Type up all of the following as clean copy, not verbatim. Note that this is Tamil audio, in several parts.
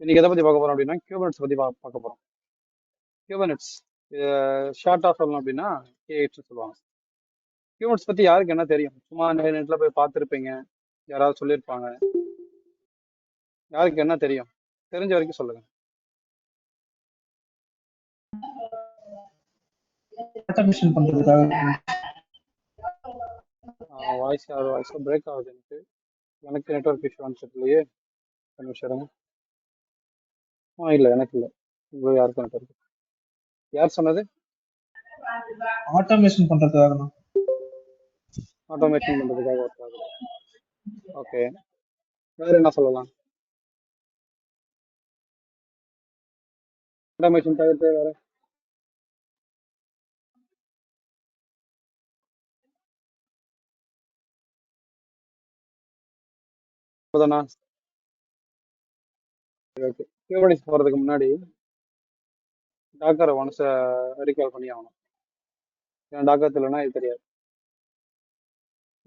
இன்னைக்கு எதை பத்தி பார்க்க போறோம் அப்படின்னா கியூபனட்ஸ் பத்தி பார்க்க போறோம். கியூபனட்ஸ் ஷார்ட்டா சொல்லணும் அப்படின்னா கேஎட்ஸ் சொல்லுவாங்க. கியூபனட்ஸ் பத்தி யாருக்கு என்ன தெரியும்? சும்மா நெட்ல போய் பார்த்துருப்பீங்க, யாராவது சொல்லியிருப்பாங்க. யாருக்கு என்ன தெரியும்? தெரிஞ்ச வரைக்கும் சொல்லுங்க. ஆட்டோமேஷன் பண்றதுக்காக வாய்ஸ் பிரேக் ஆகுது எனக்கு நெட்ஒர்க் இஷ்யூ வந்துச்சுலையே. ஒரு நிமிஷம் இருங்க. இல்லை எனக்கு இல்லை, உங்களுக்கு யாருக்கும் நெட்ஒர்க். யார் சொன்னது? ஆட்டோமேஷன் பண்றதுக்காக தான். ஆட்டோமேஷன் பண்றதுக்காக ஒர்க் ஆகுது. ஓகே, வேற என்ன சொல்லலாம்? ஆட்டோமேஷன் தவிர்த்து வேற இப்போதானா? ஓகே, கியூபனட்ஸ் போறதுக்கு முன்னாடி டாக்கரை ஒன்ஸ் ரீகால் பண்ணி ஆகணும். ஏன்னா டாக்கர் இல்லைன்னா இது தெரியாது.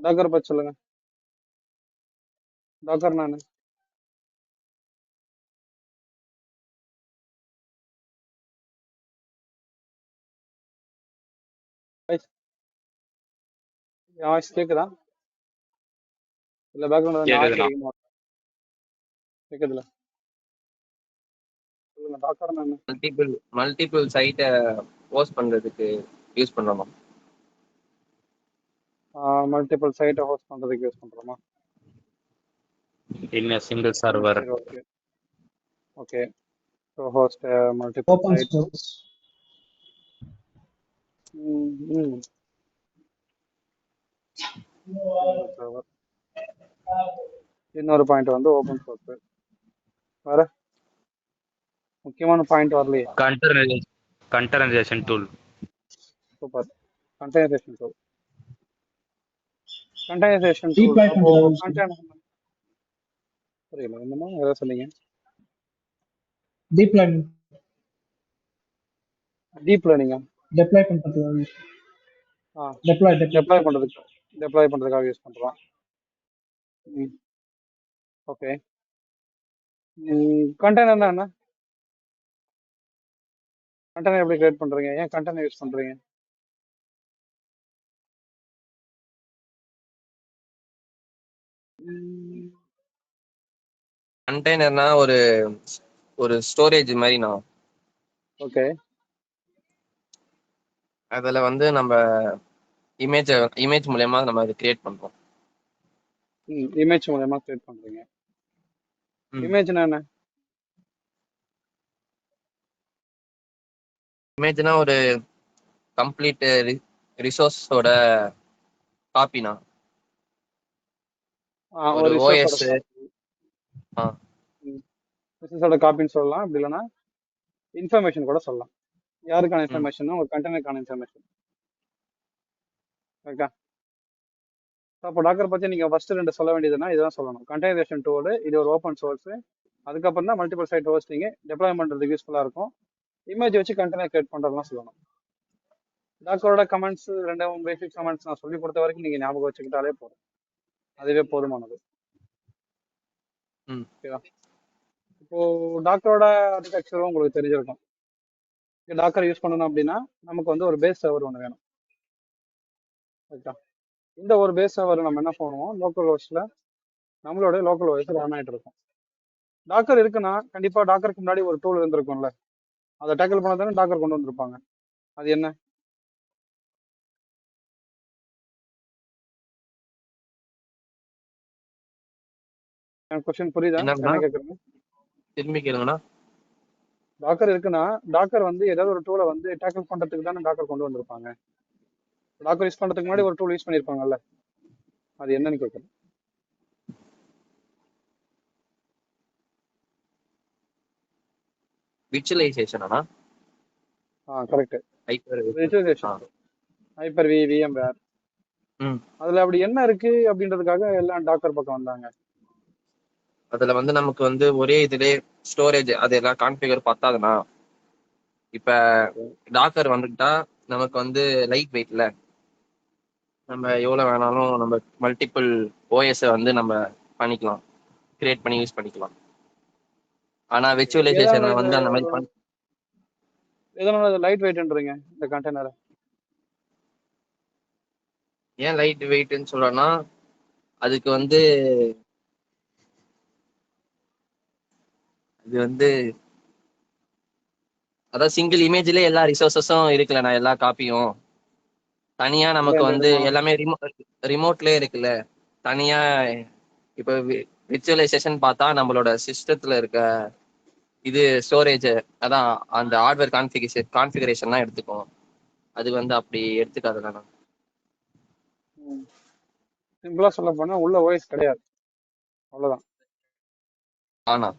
டாக்கர் பற்றி சொல்லுங்க. டாக்கர் நான் வாய்ஸ் கேக்குதா? இல்ல பேக்ரவுண்ட் நாய்ஸ் அதிகமா கேக்குதுல? சொல்லுங்க, டாக்கர் நான் மல்டிபிள் சைட்டை ஹோஸ்ட் பண்றதுக்கு யூஸ் பண்றோமா? மல்டிபிள் சைட்டை ஹோஸ்ட் பண்றதுக்கு யூஸ் பண்றோமா? in a single server. Okay okay, so host multiple open site. Source. இன்னொரு பாயிண்ட் வந்து ஓபன் சோர்ஸ். வேற முக்கியமான பாயிண்ட் வரலையே. Containerization tool. Super, containerization tool. Containerization tool Deploy அப்போ பண்றது. புரியல, என்னமோ ஏதாவது சொன்னீங்க. டிப்ளாய்மென்ட் டீப் லேர்னிங்கா? டெப்ளாய் பண்றதுக்காக. டெப்ளாய் பண்றதுக்காக யூஸ் பண்றோம். ஓகே, கண்டெய்னர்னா என்ன? கண்டெய்னர் எப்படி கிரியேட் பண்றீங்க? ஏன் கண்டெய்னர் யூஸ் பண்றீங்க? கண்டெய்னர்னா ஒரு ஸ்டோரேஜ் மாதிரினா. ஓகே, அதுல வந்து நம்ம இமேஜ் மூலமா நம்ம அதை கிரியேட் பண்றோம். இமேஜ் மூலமா கிரியேட் பண்றீங்க. இமேஜ்னா என்ன? இமேஜ்னா ஒரு கம்ப்ளீட் ரிசோர்ஸோட காப்பினா. ஒரு OS ரிசோர்ஸோட காப்பின்னு சொல்லலாம். அப்படி இல்லைன்னா இன்ஃபர்மேஷன் கூட சொல்லலாம். யாருக்கான இன்ஃபர்மேஷன்? ஒரு கண்டெய்னருக்கான இன்ஃபர்மேஷன். ஓகே, அப்போ டாக்கர் பத்தி நீங்க ஃபர்ஸ்ட் ரெண்டு சொல்ல வேண்டியதுன்னா இதுதான் சொல்லணும். கண்டெய்னரைசேஷன் டூல், இது ஒரு ஓப்பன் சோர்ஸ். அதுக்கப்புறம் தான் மல்டிபிள் சைட் ஹோஸ்டிங் டெப்ளாய் பண்றதுக்கு யூஸ்ஃபுல்லா இருக்கும். இமேஜ் வச்சு கண்டெய்னர் கிரியேட் பண்றதுலாம் சொல்லணும். டாக்கரோட கமெண்ட்ஸ், ரெண்டு பேசிக் கமெண்ட்ஸ் நான் சொல்லி கொடுத்த வரைக்கும் நீங்க ஞாபகம் வச்சுக்கிட்டாலே போதும், அதுவே போதுமானது. ஓகேவா? இப்போ டாக்கரோட ஆர்கிடெக்சரும் உங்களுக்கு தெரிஞ்சிருக்கும். டாக்கர் யூஸ் பண்ணணும் அப்படின்னா நமக்கு வந்து ஒரு பேஸ் சர்வர் ஒன்று வேணும். ஓகே, இந்த ஒரு பேஸ் சர்வர் நம்ம என்ன பண்ணுவோம், லோக்கல் ஹோஸ்ட்ல நம்மளோட லோக்கல் ஹோஸ்ட் ரன் ஆகிட்டு இருக்கும். டாக்கர் இருக்குன்னா கண்டிப்பா டாக்கருக்கு முன்னாடி ஒரு டூல் இருந்திருக்கும்ல, அதை டேக்கிள் பண்ண தானே டாக்கர் கொண்டு வந்திருப்பாங்க. அது என்ன? கொஸ்டின் புரியுதா? என்ன கேக்குறீங்க? திரும்பி கேளுங்கண்ணா. டாக்கர் இருக்குன்னா டாக்கர் வந்து ஏதாவது ஒரு டூலை வந்து டேக்கிள் பண்றதுக்கு தானே டாக்கர் கொண்டு வந்திருப்பாங்க. டாக்கர் யூஸ் பண்றதுக்கு முன்னாடி ஒரு டூல் யூஸ் பண்ணிருப்பாங்கல்ல, அது என்னன்னு கேட்குறேன். விர்ச்சுவலைசேஷனா? Correct, virtualization. Hyper-V, VMware. அதுல அப்படி என்ன இருக்கு அப்படின்றதுக்காக எல்லாம் டாக்கர் பக்கம் வந்தாங்க. அதுல வந்து நமக்கு வந்து ஒரே இதுலயே ஸ்டோரேஜ் அது எல்லாம் கான்ஃபிகர் பத்தாதுண்ணா. இப்ப டாக்கர் வந்துட்டா நமக்கு வந்து லைட் வெயிட்ல நம்ம எவ்வளவு வேணாலும் நம்ம மல்டிபிள் OS வந்து நம்ம பண்ணிக்கலாம், கிரியேட் பண்ணி யூஸ் பண்ணிக்கலாம். ஆனா விர்ச்சுவலைசேஷன் எதனால வந்து அந்த மாதிரி எதனால லைட் வெயிட்ன்றீங்க இந்த கண்டெய்னரை? ஏன் லைட் வெயிட்னு சொல்றேன்னா அதுக்கு வந்து இது வந்து அதாவது சிங்கிள் இமேஜ்லயே எல்லா ரிசோர்ஸஸும் இருக்குல்லண்ணா, எல்லா காப்பியும் தனியா நமக்கு இல்ல வந்து எல்லாமே ரிமோட்லயே இருக்குல்ல தனியா. இப்போ விர்ச்சுவலைசேஷன் பார்த்தா நம்மளோட சிஸ்டத்துல இருக்க இது ஸ்டோரேஜ், அதான் அந்த ஹார்ட்வேர் கான்ஃபிகரேஷன்லாம் எடுத்துக்கும். அது வந்து அப்படி எடுத்துக்காதுண்ணா. சிம்பிளா சொல்ல போனா உள்ள ஓஎஸ் கிடையாது, அவ்வளவுதான். ஆனா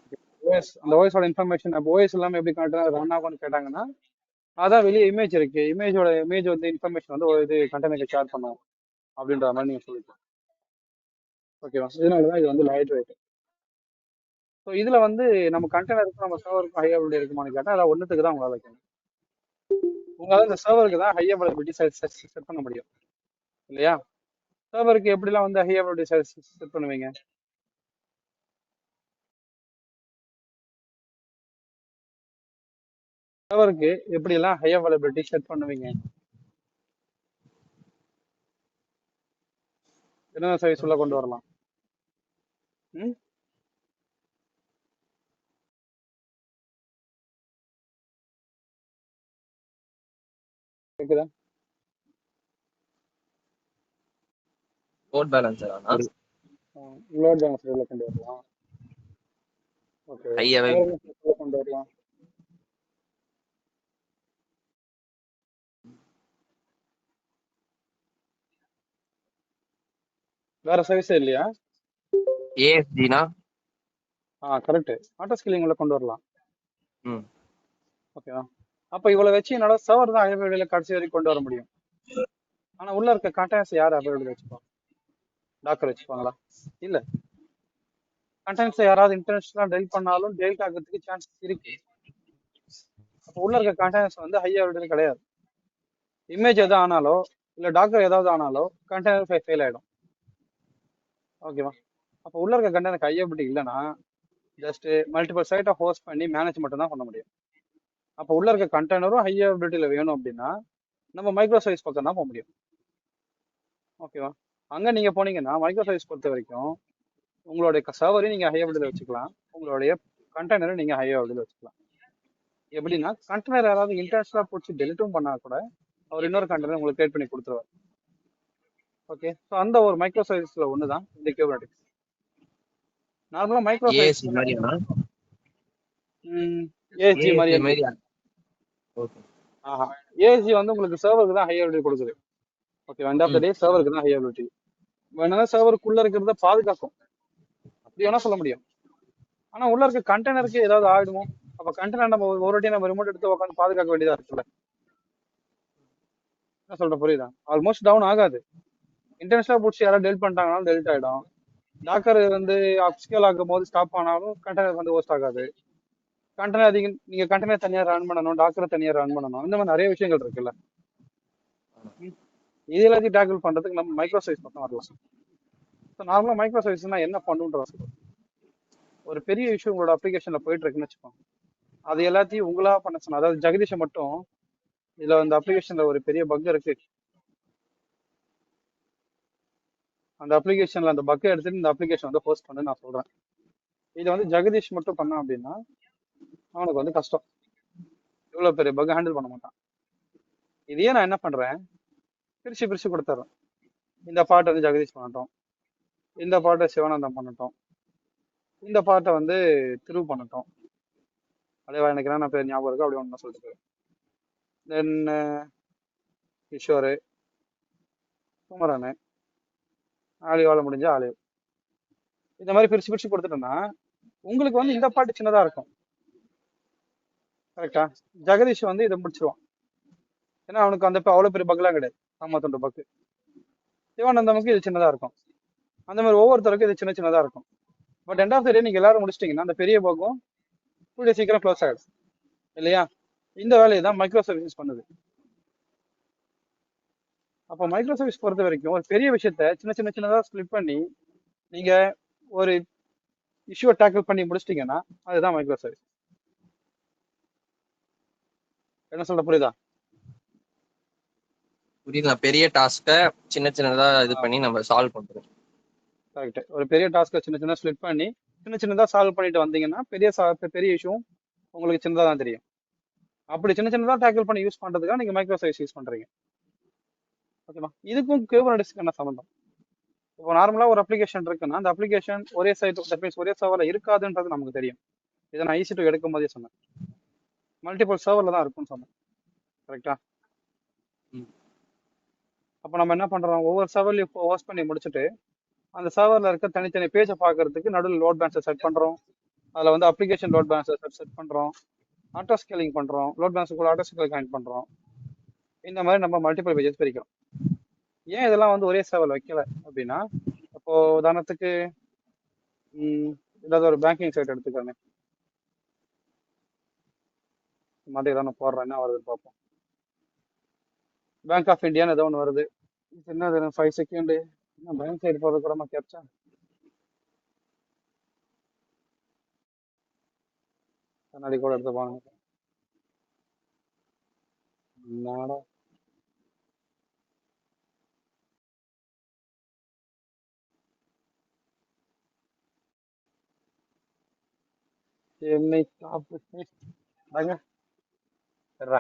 ஓஎஸ், அந்த ஓஎஸோட இன்ஃபர்மேஷன், அப்போ ஓஎஸ் இல்லாம எப்படி கண்டெய்னர் ரன் ஆகும்னு கேட்டாங்கன்னா, அதான் வெளியே இமேஜ் இருக்கு, இமேஜ் வந்து இன்ஃபர்மேஷன் வந்து ஒரு இது கண்டெய்னருக்கு ஷேர் பண்ணும் அப்படின்ற மாதிரி நீங்க சொல்லிக்கலாம். ஓகேவா? இதனாலதான் இது வந்து லைட் வெயிட். ஸோ இதுல வந்து நம்ம கண்டெய்னருக்கு நம்ம சர்வருக்கு ஹை அவைலபிலிட்டி இருக்குமான்னு கேட்டா அதை ஒன்றுத்துக்கு தான் உங்களால கேட்கணும். உங்களால இந்த சர்வருக்கு தான் ஹை அவைலபிலிட்டி செட் பண்ண முடியும் இல்லையா? சர்வருக்கு எப்படிலாம் வந்து ஹை அவைலபிலிட்டி செட் பண்ணுவீங்க? சர்வருக்கு எப்படிலாம் ஹை அவைலபிலிட்டி செட் பண்ணுவீங்க? என்ன சர்வீஸ் உள்ள கொண்டு வரலாம்? ம் கேக்குதா? லோட் பேலன்சர் ஆனா ஒரு லோட் பேலன்ஸ் உள்ள கொண்டு வரலாம். ஓகே, ஹை உள்ள கொண்டு வரலாம். வேற சர்வீஸே இல்லையா? ஏஎஸ்டினா கரெக்ட், ஆட்டோ ஸ்கில்லிங் உள்ள கொண்டு வரலாம். ம் ஓகேவா? அப்ப இவ்வளவு வச்சு என்னோட சர்வர் தான் அவைலபிலிட்டியில கடைசி வரைக்கும் கொண்டு வர முடியும். ஆனா உள்ள இருக்க கண்டெய்னர்ஸ் யார் அவைலபிலிட்டி வச்சுப்பாங்க? டாக்கர் வச்சுப்பாங்களா? இல்ல. கண்டெய்னர்ஸ் யாராவது இன்டர்நேஷனலா டெலிட் பண்ணாலும் டெலிட் ஆகிறதுக்கு சான்சஸ் இருக்கு. அப்போ உள்ள இருக்க கண்டெய்னர்ஸ் வந்து ஹை அவைலபிலிட்டி கிடையாது. இமேஜ் எதாவது ஆனாலோ இல்ல டாக்கர் ஏதாவது ஆனாலோ கண்டெய்னர் ஃபெயில் ஆயிடும். ஓகேவா? அப்போ உள்ள இருக்க கண்டெய்னர் ஹை அவைலபிலிட்டி இல்லைன்னா ஜஸ்ட் மல்டிபிள் சைட்டை ஹோஸ்ட் பண்ணி மேனேஜ் மட்டும் தான் பண்ண முடியும். அப்போ உள்ள இருக்க கண்டெய்னரும் ஹை அவைலபிலிட்டியில வேணும் அப்படின்னா நம்ம மைக்ரோ சர்வீஸ் பக்கம் தான் போக முடியும். ஓகேவா? அங்க நீங்க போனீங்கன்னா மைக்ரோ சர்வீஸ் பொறுத்த வரைக்கும் உங்களுடைய சர்வரையும் நீங்க ஹை அவைலபிலிட்டியில வச்சுக்கலாம், உங்களுடைய கண்டெய்னரும் நீங்க ஹை அவைலபிலிட்டியில வச்சுக்கலாம். எப்படின்னா கண்டெய்னர் யாராவது இன்டர்நேஷனலா பிடிச்சி டெலிட்டும் பண்ணா கூட அவர் இன்னொரு கண்டெய்னர் உங்களுக்கு கிரியேட் பண்ணி கொடுத்துருவார். ஓகே, ஸோ அந்த ஒரு மைக்ரோ சர்வீஸ்ல ஒண்ணுதான் இந்த கியூபர்னெட்டிக்ஸ். நார்மலா மைக்ரோ சர்வீஸ் ஏஎஸ்டி மாதிரியாண்ணா? ஏஎஸ்ஜி மாதிரி ஏஎஸ்டி மாதிரி. ஓகே. ஆஹா, ஏஎஸ்ஜி வந்து உங்களுக்கு சர்வருக்கு தான் ஹை அவைலபிலிட்டி கொடுக்குது. ஓகே, எண்ட் ஆஃப் த டே சர்வருக்கு தான் ஹை அவைலபிலிட்டி. வேணா சர்வருக்குள்ள இருக்கிறத பாதுகாக்கும், அப்படி வேணா சொல்ல முடியும். ஆனா உள்ள இருக்க கண்டெய்னருக்கு ஏதாவது ஆயிடுமோ? அப்ப கண்டெய்னர் நம்ம ஒரு வாட்டி நம்ம ரிமோட் எடுத்து உட்காந்து பாதுகாக்க வேண்டியதா இருக்குல்ல. என்ன சொல்றேன் புரியுதா? ஆல்மோஸ்ட் டவுன் ஆகாது. இன்டர்நேஷனலா பிடிச்சி யாராவது டெலிட் பண்ணிட்டாங்கனாலும் டெலிட் ஆயிடும். டாக்கர் வந்து அப்ஸ்கேல் ஆகும் போது ஸ்டாப் ஆனாலும் கண்டெய்னர் வந்து ஹோஸ்ட் ஆகாது. கண்டெய்னர் அதிகம், நீங்க கண்டெய்னர் தனியா ரன் பண்ணணும், டாக்கர் தனியா ரன் பண்ணணும், இந்த மாதிரி நிறைய விஷயங்கள் இருக்குல்ல. இது எல்லாத்தையும் டேக்கிள் பண்றதுக்கு நம்ம மைக்ரோ சர்வீஸ் பக்கம் வரலாம். ஸோ நார்மலா மைக்ரோ சர்வீஸ்னா என்ன பண்ணுன்ற ஒரு பெரிய விஷயம் உங்களோட அப்ளிகேஷன்ல போயிட்டு இருக்குன்னு வச்சுக்கோங்க, அது எல்லாத்தையும் உங்களா பண்ண சொன்னா, அதாவது ஜெகதீஷை மட்டும் இதுல அந்த அப்ளிகேஷன்ல ஒரு பெரிய பக் இருக்கு, அந்த அப்ளிகேஷன்ல அந்த பக்கை எடுத்துட்டு இந்த அப்ளிகேஷன் வந்து ஹோஸ்ட் பண்ணு நான் சொல்றேன். இதை வந்து ஜெகதீஷ் மட்டும் பண்ணான் அப்படின்னா அவனுக்கு வந்து கஷ்டம், இவ்வளவு பெரிய பக் ஹேண்டில் பண்ண மாட்டான். இதையே நான் என்ன பண்றேன், பிரிச்சு பிரிச்சு கொடுத்துட்றேன். இந்த பாட்டை வந்து ஜெகதீஷ் பண்ணட்டும், இந்த பாட்டை சிவானந்தம் பண்ணட்டும், இந்த பாட்டை வந்து திரு பண்ணட்டும், அதே எனக்கு என்ன பேர் ஞாபகம் இருக்கு அப்படி ஒன்று சொல்லிட்டு போயிடும். தென் கிஷோரு, குமரனு, ஆலிவால முடிஞ்ச ஆலிவ், இந்த மாதிரி பிரிச்சு பிரிச்சு கொடுத்துட்டோம்னா உங்களுக்கு வந்து இந்த பாட்டு சின்னதா இருக்கும். கரெக்டா? ஜெகதீஷ் வந்து இதை முடிச்சிருவான், ஏன்னா அவனுக்கு அந்த அவ்வளவு பெரிய பக்லாம் கிடையாது, 53 பக்கு. சிவானந்தமுக்கு இது சின்னதா இருக்கும். அந்த மாதிரி ஒவ்வொருத்தருக்கும் இது சின்ன சின்னதா இருக்கும். பட் எண்ட் ஆஃப் த டே நீங்க எல்லாரும் முடிச்சிட்டீங்கன்னா அந்த பெரிய பக்கம் கூடிய சீக்கிரம் க்ளோஸ் ஆயிடும் இல்லையா? இந்த வேலையை தான் மைக்ரோ சர்வீசஸ் பண்ணுது. அப்போ மைக்ரோ சர்வீஸ் பொறுத்த வரைக்கும் ஒரு பெரிய விஷயத்த சின்ன சின்ன சின்னதா ஸ்பிளிட் பண்ணி நீங்க ஒரு இஷ்யூவை டேக்கிள் பண்ணி முடிச்சிட்டீங்கன்னா அதுதான் மைக்ரோ சர்வீஸ். என்ன சொல்ற புரியுதா? புரியுது. பெரிய டாஸ்க்கை சின்ன சின்னதா இது பண்ணி நம்ம சால்வ் பண்றோம். கரெக்ட். ஒரு பெரிய டாஸ்க்கை சின்ன சின்ன ஸ்ப்ளிட் பண்ணி சின்ன சின்னதா சால்வ் பண்ணிட்டு வந்தீங்கன்னா பெரிய இஷ்யூவும் உங்களுக்கு சின்னதாக தான் தெரியும். அப்படி சின்ன சின்னதா டேக்கிள் பண்ணி யூஸ் பண்றதுக்காக நீங்க மைக்ரோ சர்வீஸ் யூஸ் பண்றீங்க. ஓகேவா? இதுக்கும் குபர்நெட்டிஸ்க்கு என்ன சம்பந்தம்? இப்போ நார்மலா ஒரு அப்ளிகேஷன் இருக்குன்னா அந்த அப்ளிகேஷன் ஒரே சைட் தட் மீன்ஸ் ஒரே சர்வர்ல இருக்காதுன்றது நமக்கு தெரியும். இதை நான் EC2 எடுக்கும் போதே சொன்னேன். மல்டிபிள் சர்வர்ல தான் இருக்கும்னு சொன்னேன். கரெக்டா? ம். அப்போ நம்ம என்ன பண்றோம், ஒவ்வொரு சர்வர்லையும் ஹோஸ்ட் பண்ணி முடிச்சுட்டு அந்த சர்வர்ல இருக்க தனித்தனி பேஜை பார்க்கறதுக்கு நடுவில் லோட் பேலன்ஸை செட் பண்றோம். அதுல வந்து அப்ளிகேஷன் லோட் பேலன்ஸை செட் பண்றோம், ஆட்டோ ஸ்கேலிங் பண்றோம், லோட் பேலன்ஸுக்குள்ள ஆட்டோ ஸ்கேலிங் கனெக்ட் பண்றோம். இந்த மாதிரி நம்ம மல்டிபிள் பேஜஸ் பிரிக்கிறோம். ஏன் இதெல்லாம் வந்து ஒரே சர்வர்ல வைக்கல அப்படின்னா, இப்போ உதாரணத்துக்கு ஏதாவது ஒரு பேங்கிங் சைட் எடுத்துக்கோங்க. மாதிரி ஏதாவது போடுறேன், என்ன வருதுன்னு பார்ப்போம். பேங்க் ஆஃப் இந்தியான்னு ஏதோ ஒன்று வருது. என்ன 5 செகண்ட் பேங்க் சைடு போகிறது கூட கேப்சா. கண்ணாடி கூட எடுத்துப்பாங்க. என்னடா சென்னை டாப் வாங்க சரிடா.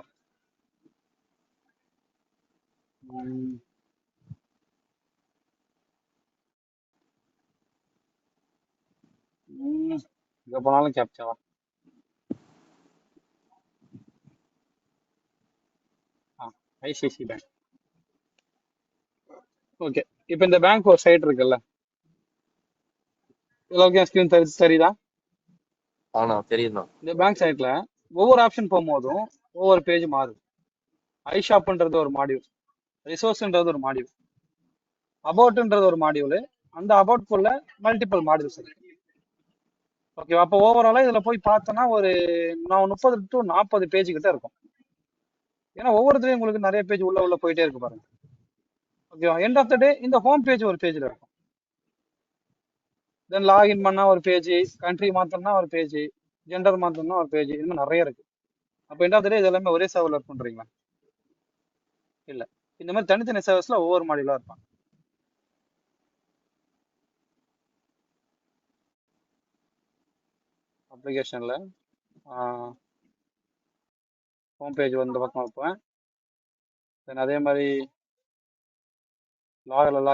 இங்க போனாலும் கேப்சாவா? ICICI bank. ஓகே, இப்போ இந்த பேங்க் ஒரு சைட் இருக்குல்ல, எல்லாருக்கும் ஸ்கிரீன் தெரியுதா? ஆனா தெரியுதுண்ணா. இந்த பேங்க் சைட்ல ஒவ்வொரு ஆப்ஷன் போகும்போதும் ஒவ்வொரு பேஜ் மாறுது. ஐஷாப்ன்றது ஒரு மாடியூல், ரிசோர்ஸ்ன்றது ஒரு மாடியூல், அபவுட்ன்றது ஒரு மாடியூல். அந்த அபவுட்குள்ள மல்டிபிள் மாடியூல்ஸ் இருக்கு. ஓகே, அப்போ ஓவராலா இதுல போய் பார்த்தோன்னா ஒரு 30 to 40 பேஜ் கிட்ட இருக்கும். ஏன்னா ஒவ்வொருத்தரையும் உங்களுக்கு நிறைய பேஜ் உள்ள போயிட்டே இருக்கு பாருங்க. ஓகேவா? எண்ட் ஆஃப் த டே இந்த ஹோம் பேஜ் ஒரு பேஜ்ல இருக்கும். தென் லாகின் பண்ணா ஒரு பேஜ், கண்ட்ரி மாத்தணும்னா ஒரு பேஜ், ஜெண்டர் மாத்தணும்னா ஒரு பேஜ், இது மாதிரி நிறைய இருக்கு. அப்போ எண்ட் ஆஃப் த டே இது எல்லாமே ஒரே சர்வர்ல ஒர்க் பண்றீங்களா? இல்ல, இந்த மாதிரி தனித்தனி சர்வீஸ்ல ஒவ்வொரு மாடியூலா இருப்பாங்க. அப்ளிகேஷன்ல ஹோம் பேஜ் வந்து இந்த பக்கம் வைப்பேன். தென் அதே மாதிரி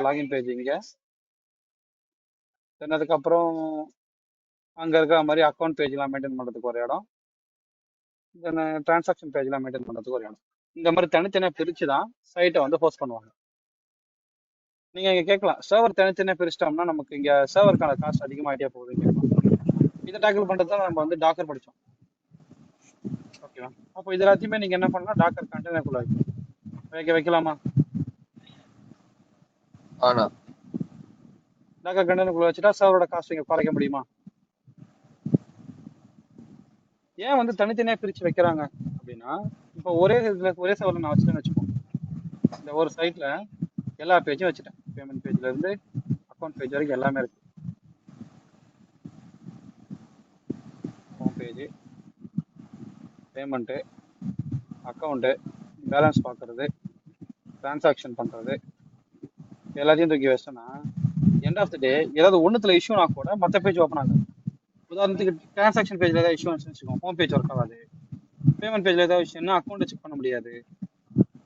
லாகின் பேஜ் இங்க. தென் அதுக்கப்புறம் அங்க இருக்க மாதிரி அக்கௌண்ட் பேஜ்லாம் மெயின்டைன் பண்றதுக்கு ஒரு இடம், தென் டிரான்சாக்ஷன் பேஜ்லாம் மெயின்டைன் பண்றதுக்கு ஒரு இடம். இந்த மாதிரி தனித்தனியா பிரிச்சு தான் சைட்டை வந்து ஹோஸ்ட் பண்ணுவாங்க. நீங்க இங்க கேட்கலாம், சர்வர் தனித்தனியா பிரிச்சிட்டோம்னா நமக்கு இங்க சர்வருக்கான காஸ்ட் அதிகமாகிட்டே போகுதுன்னு கேட்கலாம். இதை டேக்கிள் பண்றது தான் நம்ம வந்து டாக்கர் படிச்சோம். ஓகேவா? அப்போ இது எல்லாத்தையுமே நீங்க என்ன பண்ணலாம், டாக்கர் கண்டெய்னருக்குள்ள வைக்கலாமா? ஆனா டாக்கர் கண்டெய்னருக்குள்ள வச்சுட்டா சர்வரோட காஸ்ட் இங்க குறைக்க முடியுமா? ஏன் வந்து தனித்தனியா பிரிச்சு வைக்கிறாங்க அப்படின்னா, இப்போ ஒரே சர்வர்ல நான் வச்சுட்டேன்னு வச்சுப்போம். இந்த ஒரு சைட்ல எல்லா பேஜும் வச்சுட்டேன். பேமெண்ட் பேஜ்ல இருந்து அக்கௌண்ட் பேஜ் வரைக்கும் எல்லாமே இருக்கு. Home page, payment, account, balance பார்க்கறது, டிரான்சாக்ஷன் பண்றது, எல்லாத்தையும் தூக்கி வச்சோன்னா எண்ட் ஆஃப் த டே ஏதாவது ஒன்றுத்துல இஷ்யூனா கூட மற்ற பேஜ் ஓப்பன் ஆகாது. உதாரணத்துக்கு டிரான்சாக்ஷன் பேஜ்ல ஏதாவது இஷ்யூ வச்சுக்கோங்க, ஹோம் பேஜ் ஒர்க் ஆகாது. பேமெண்ட் பேஜ்ல ஏதாவது இஷ்யூன்னா அக்கௌண்ட் செக் பண்ண முடியாது.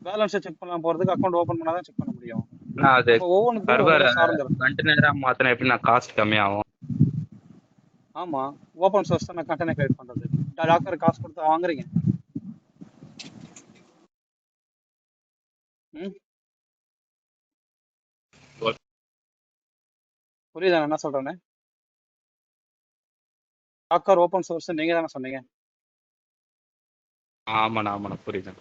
பேலன்ஸை செக் பண்ணலாம் போறதுக்கு அக்கௌண்ட் ஓப்பன் பண்ணாதான் செக் பண்ண முடியும். அது ஒவ்வொன்றுக்கும் சர்வர் ஒவ்வொரு சார்ந்து. கண்டெய்னரா மாத்தினா எப்படி நான் காஸ்ட் கம்மியாகும்? ஆமா, ஓப்பன் சோர்ஸ் தான் நான் கண்டெய்னர் கிரியேட் பண்றது. டாக்கர் காசு கொடுத்து வாங்குறீங்க. புரியுதா என்ன சொல்றேன்னு? டாக்கர் ஓப்பன் சோர்ஸ் நீங்க தானே சொன்னீங்க. ஆமாண்ணா புரியுது.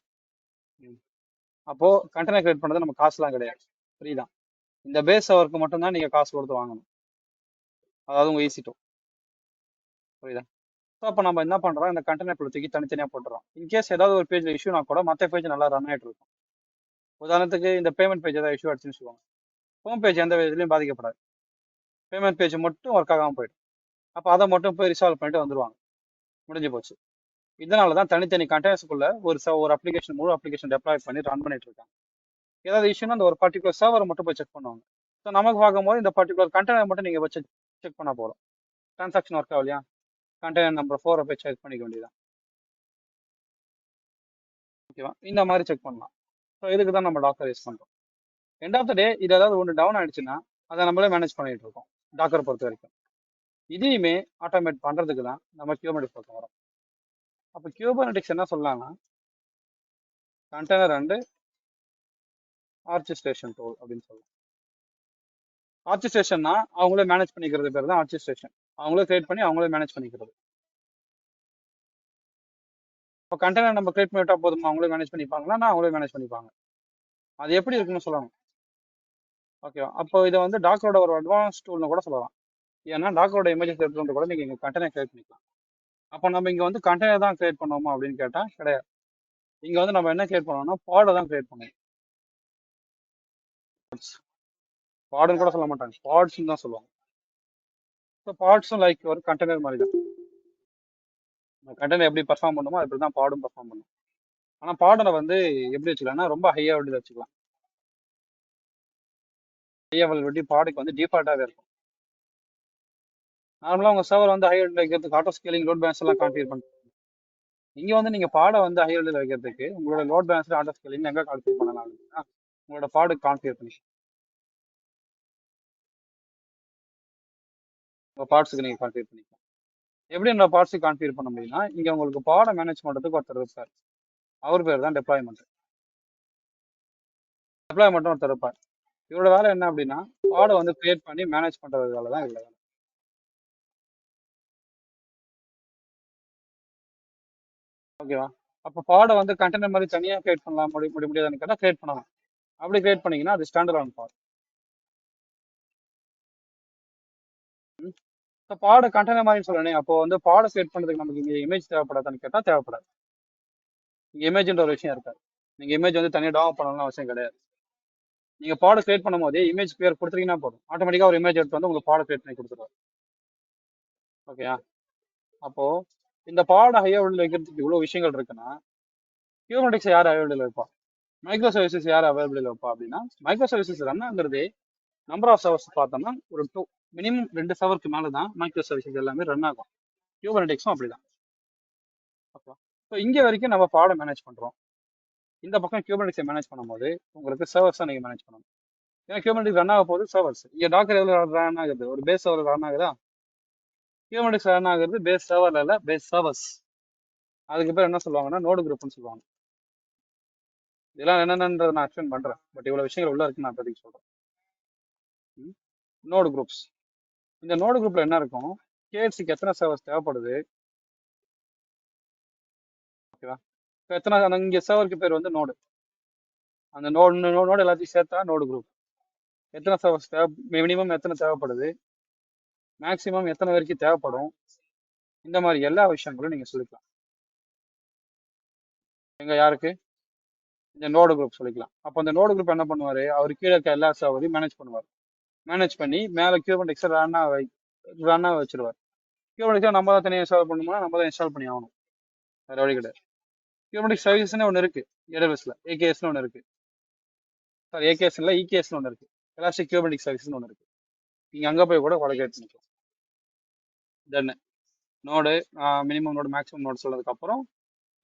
அப்போ கண்டெய்னர் கிரியேட் பண்றது நம்ம காசுலாம் கிடையாது, புரியுதா? இந்த பேஸ் சர்வருக்கு மட்டும்தான் நீங்க காசு கொடுத்து வாங்கணும், அதாவது உங்க EC2. புரியுதா? ஸோ அப்போ நம்ம என்ன பண்றோம், இந்த கண்டெய்னர் தூக்கி தனித்தனியா போட்டுறோம். இன்கேஸ் ஏதாவது ஒரு பேஜ்ல இஷ்யூனா கூட மற்ற பேஜ் நல்லா ரன் ஆயிட்டு இருக்கும். உதாரணத்துக்கு இந்த பேமெண்ட் பேஜ் ஏதாவது இஷ்யூ ஆச்சுன்னு சொல்லுவாங்க, ஹோம் பேஜ் எந்த விதத்துலையும் பாதிக்கப்படாது, பேமெண்ட் பேஜ் மட்டும் ஒர்க் ஆகாம போயிடும். அப்போ அதை மட்டும் போய் ரிசால்வ் பண்ணிட்டு வந்துருவாங்க, முடிஞ்சு போச்சு. இதனால தான் தனித்தனி கண்டெய்னர்ஸ்க்குள்ள ஒரு அப்ளிகேஷன் முழு அப்ளிகேஷன் டெப்ளாய் பண்ணி ரன் பண்ணிட்டு இருக்காங்க. ஏதாவது இஷ்யூனா அந்த ஒரு பர்டிகுலர் சர்வரை மட்டும் போய் செக் பண்ணுவாங்க. ஸோ நமக்கு பார்க்கும்போது இந்த பர்டிகுலர் கண்டெய்னர் மட்டும் நீங்கள் போய் செக் பண்ண போகிறோம். டிரான்சாக்ஷன் ஒர்க் ஆகலையா, கண்டெய்னர் நம்பர் 4 போய் செக் பண்ணிக்க வேண்டியதான். ஓகேவா, இந்த மாதிரி செக் பண்ணலாம். ஸோ இதுக்கு தான் நம்ம டாக்கர் யூஸ் பண்ணுறோம். எண்ட் ஆஃப் த டே இது ஏதாவது ஒன்று டவுன் ஆயிடுச்சுன்னா அதை நம்மளே மேனேஜ் பண்ணிட்டு இருக்கோம் டாக்கரை பொறுத்த வரைக்கும். இதையுமே ஆட்டோமேட் பண்ணுறதுக்கு தான் நம்ம கியூபர்னெட்டிக்ஸ் பக்கம் வரோம். அப்போ கியூபர்னெட்டிக்ஸ் என்ன சொல்லலாம்னா கண்டெய்னர் அண்டு ஆர்கெஸ்ட்ரேஷன் டூல் அப்படின்னு சொல்லலாம். ஆர்கெஸ்ட்ரேஷன்னா அவங்களே மேனேஜ் பண்ணிக்கிறது பேர் தான் ஆர்கெஸ்ட்ரேஷன். அவங்களே கிரியேட் பண்ணி அவங்களே மேனேஜ் பண்ணிக்கிறது. இப்போ கண்டெய்னர் நம்ம கிரியேட் பண்ணிட்டா போதுமா, அவங்களே மேனேஜ் பண்ணிப்பாங்கன்னா அவங்களே மேனேஜ் பண்ணிப்பாங்க. அது எப்படி இருக்குன்னு சொல்லணும். ஓகேவா, அப்போ இதை வந்து டாக்கரோட ஒரு அட்வான்ஸ் டூல்னு கூட சொல்லலாம். ஏன்னா டாக்கரோட இமேஜஸ் எடுத்துட்டு கூட நீங்கள் இங்கே கண்டெய்னர் கிரியேட் பண்ணிக்கலாம். அப்போ நம்ம இங்கே வந்து கண்டெய்னர் தான் கிரியேட் பண்ணோமா அப்படின்னு கேட்டால் கிடையாது. இங்கே வந்து நம்ம என்ன கிரியேட் பண்ணோம்னா பாடை தான் கிரியேட் பண்ணுவோம். பாடுன்னு கூட சொல்ல மாட்டாங்க, பாட்ஸ்ன்னு தான் சொல்லுவாங்க. ஸோ பாட்ஸும் லைக் ஒரு கண்டெய்னர் மாதிரி தான். கண்டெய்னர் எப்படி பர்ஃபார்ம் பண்ணுமோ அப்படி தான் பாடும் பர்ஃபார்ம் பண்ணும். ஆனால் பாடனை வந்து எப்படி வச்சுக்கலாம்னா ரொம்ப ஹையாக வெளியில் வச்சுக்கலாம். ஹையாக வெட்டி பாடுக்கு வந்து டிஃபால்ட்டாகவே இருக்கும். நார்மலாக உங்கள் சர்வர் வந்து ஹை வெல்டில் வைக்கிறதுக்கு ஆட்டோ ஸ்கேலிங் லோட் பேலன்ஸ் எல்லாம் கான்ஃபிகர் பண்ணுறோம். இங்கே வந்து நீங்கள் பாடை வந்து ஹை வெல்டில் வைக்கிறதுக்கு உங்களோட லோட் பேலன்ஸ் ஆட்டோ ஸ்கேலிங் எங்கே கான்ஃபிகர் பண்ணலாம் அப்படின்னா உங்களோட பாடு கான்ஃபிகர் பண்ணி உங்கள் பார்ட்ஸுக்கு நீங்கள் கான்ஃபிகர் பண்ணிக்கலாம். எப்படி என்னோட பார்ட்ஸுக்கு கான்ஃபிகர் பண்ண முடியும்னா இங்கே உங்களுக்கு பாடை மேனேஜ் பண்ணுறதுக்கு ஒருத்தர் இருப்பார். அவர் பேர் தான் டெப்ளாய்மெண்ட் ஒருத்தர் இருப்பார். இவரோட வேலை என்ன அப்படின்னா பாடை வந்து கிரியேட் பண்ணி மேனேஜ் பண்ணுறது வேலை தான் இவ்வளோ வேலை. ஓகேவா, அப்போ பாடை வந்து கண்டெய்னர் மாதிரி தனியாக கிரியேட் பண்ணலாம் முடியாதுன்னு கேட்டால் கிரியேட் பண்ணலாம். அப்படி கிரியேட் பண்ணீங்கன்னா அது ஸ்டாண்டர்ட் ஆன் பாட். இப்போ பாடை கண்டெய்னர் மாதிரி சொல்லணும். அப்போ வந்து பாடை கிரியேட் பண்ணுறதுக்கு நமக்கு இங்கே இமேஜ் தேவைப்படாதான்னு கேட்டால் தேவைப்படாது. இங்கே இமேஜ்ன்ற ஒரு விஷயம் இருக்காது. நீங்கள் இமேஜ் வந்து தனியாக டெவலப் பண்ணணும்னு அவசியம் கிடையாது. நீங்கள் பாடை கிரியேட் பண்ணும் போதே இமேஜ் பேர் கொடுத்துட்டீங்கன்னா போதும், ஆட்டோமேட்டிக்காக ஒரு இமேஜ் எடுத்து வந்து உங்களுக்கு பாடை கிரியேட் பண்ணி கொடுத்துருவாரு. ஓகேயா, அப்போ இந்த பாடை ஹையர் லெவலில் வைக்கிறதுக்கு இவ்வளோ விஷயங்கள் இருக்குன்னா கியூபர்னெட்டிக்ஸ் யார் அவைலபிள் வைப்பா, மைக்ரோ சர்வீசஸ் யார் அவைலபிள் வைப்பா அப்படின்னா மைக்ரோ சர்வீசஸ் ரன் ஆகுறதே நம்பர் ஆஃப் சர்வர்ஸ் பார்த்தோம்னா ஒரு 2 மினிமம் 2 சர்வருக்கு மேலே தான் மைக்ரோ சர்வீசஸ் எல்லாமே ரன் ஆகும். கியூபர்னெட்டிக்ஸும் அப்படிதான். ஓகே, ஸோ இங்கே வரைக்கும் நம்ம பாடை மேனேஜ் பண்ணுறோம். இந்த பக்கம் கியூபர்னெட்டிக்ஸை மேனேஜ் பண்ணும்போது உங்களுக்கு சர்வர்ஸ் தான் நீங்கள் மேனேஜ் பண்ணணும். ஏன்னா கியூபர்னெட்டிக்ஸ் ரன் ஆக போது சர்வர்ஸ். இங்கே டாக்கர் எவ்வளோ ரன் ஆகுது, ஒரு பேஸ் சர்வர் ரன் ஆகுதா, கியூபர்னெட்டிக்ஸ் ரன் ஆகுறது பேஸ் சர்வரில் இல்லை, பேஸ் சர்வர்ஸ். அதுக்கு பேர் என்ன சொல்லுவாங்கன்னா நோடு குரூப்னு சொல்லுவாங்க. இதெல்லாம் என்னென்னன்றதை நான் எக்ஸ்பிளைன் பண்ணுறேன், பட் இவ்வளோ விஷயங்கள் உள்ள இருக்குன்னு நான் இப்போதைக்கு சொல்கிறேன். நோடு குரூப்ஸ், இந்த நோடு குரூப்ல என்ன இருக்கும், கேஎஃப்சிக்கு எத்தனை சர்வர்ஸ் தேவைப்படுது, ஓகேவா, இப்போ எத்தனை இங்கே சர்வருக்கு பேர் வந்து நோடு, அந்த நோடு எல்லாத்தையும் சேர்த்தா நோடு குரூப். எத்தனை சர்வர்ஸ் மினிமம் எத்தனை தேவைப்படுது, மேக்ஸிமம் எத்தனை வரைக்கும் தேவைப்படும், இந்த மாதிரி எல்லா விஷயங்களும் நீங்கள் சொல்லிக்கலாம். எங்க யாருக்கு, இந்த நோடு குரூப் சொல்லிக்கலாம். அப்போ அந்த நோடு குரூப் என்ன பண்ணுவார், அவர் கீழே இருக்க எல்லா சர்வரையும் மேனேஜ் பண்ணுவார். மேனேஜ் பண்ணி மேலே கியூபர்னெட்டிக்ஸை ரன்னாக வச்சிருவார். கியூபர்னெட்டிக்ஸை நம்ம தான் தனியாக இன்ஸ்டால் பண்ணணும்னா நம்ம தான் இன்ஸ்டால் பண்ணி ஆகணும், வேறு வழி கிடையாது. கியூபர்னெட்டிக்ஸ் சர்வீஸ்னு ஒன்று இருக்குது ஏடபிள்யூஎஸ்ல, ஏகேஎஸ்னு ஒன்று இருக்குது. சார் ஏகேஎஸ் இல்லை, இகேஎஸ்னு ஒன்று இருக்குது, எலாஸ்டிக் கியூபர்னெட்டிக்ஸ் சர்வீஸ்னு ஒன்று இருக்குது. நீங்கள் அங்கே போய் கூட கொலகேட் பண்ணிக்கலாம். Then node minimum node maximum node சொன்னதுக்கப்புறம்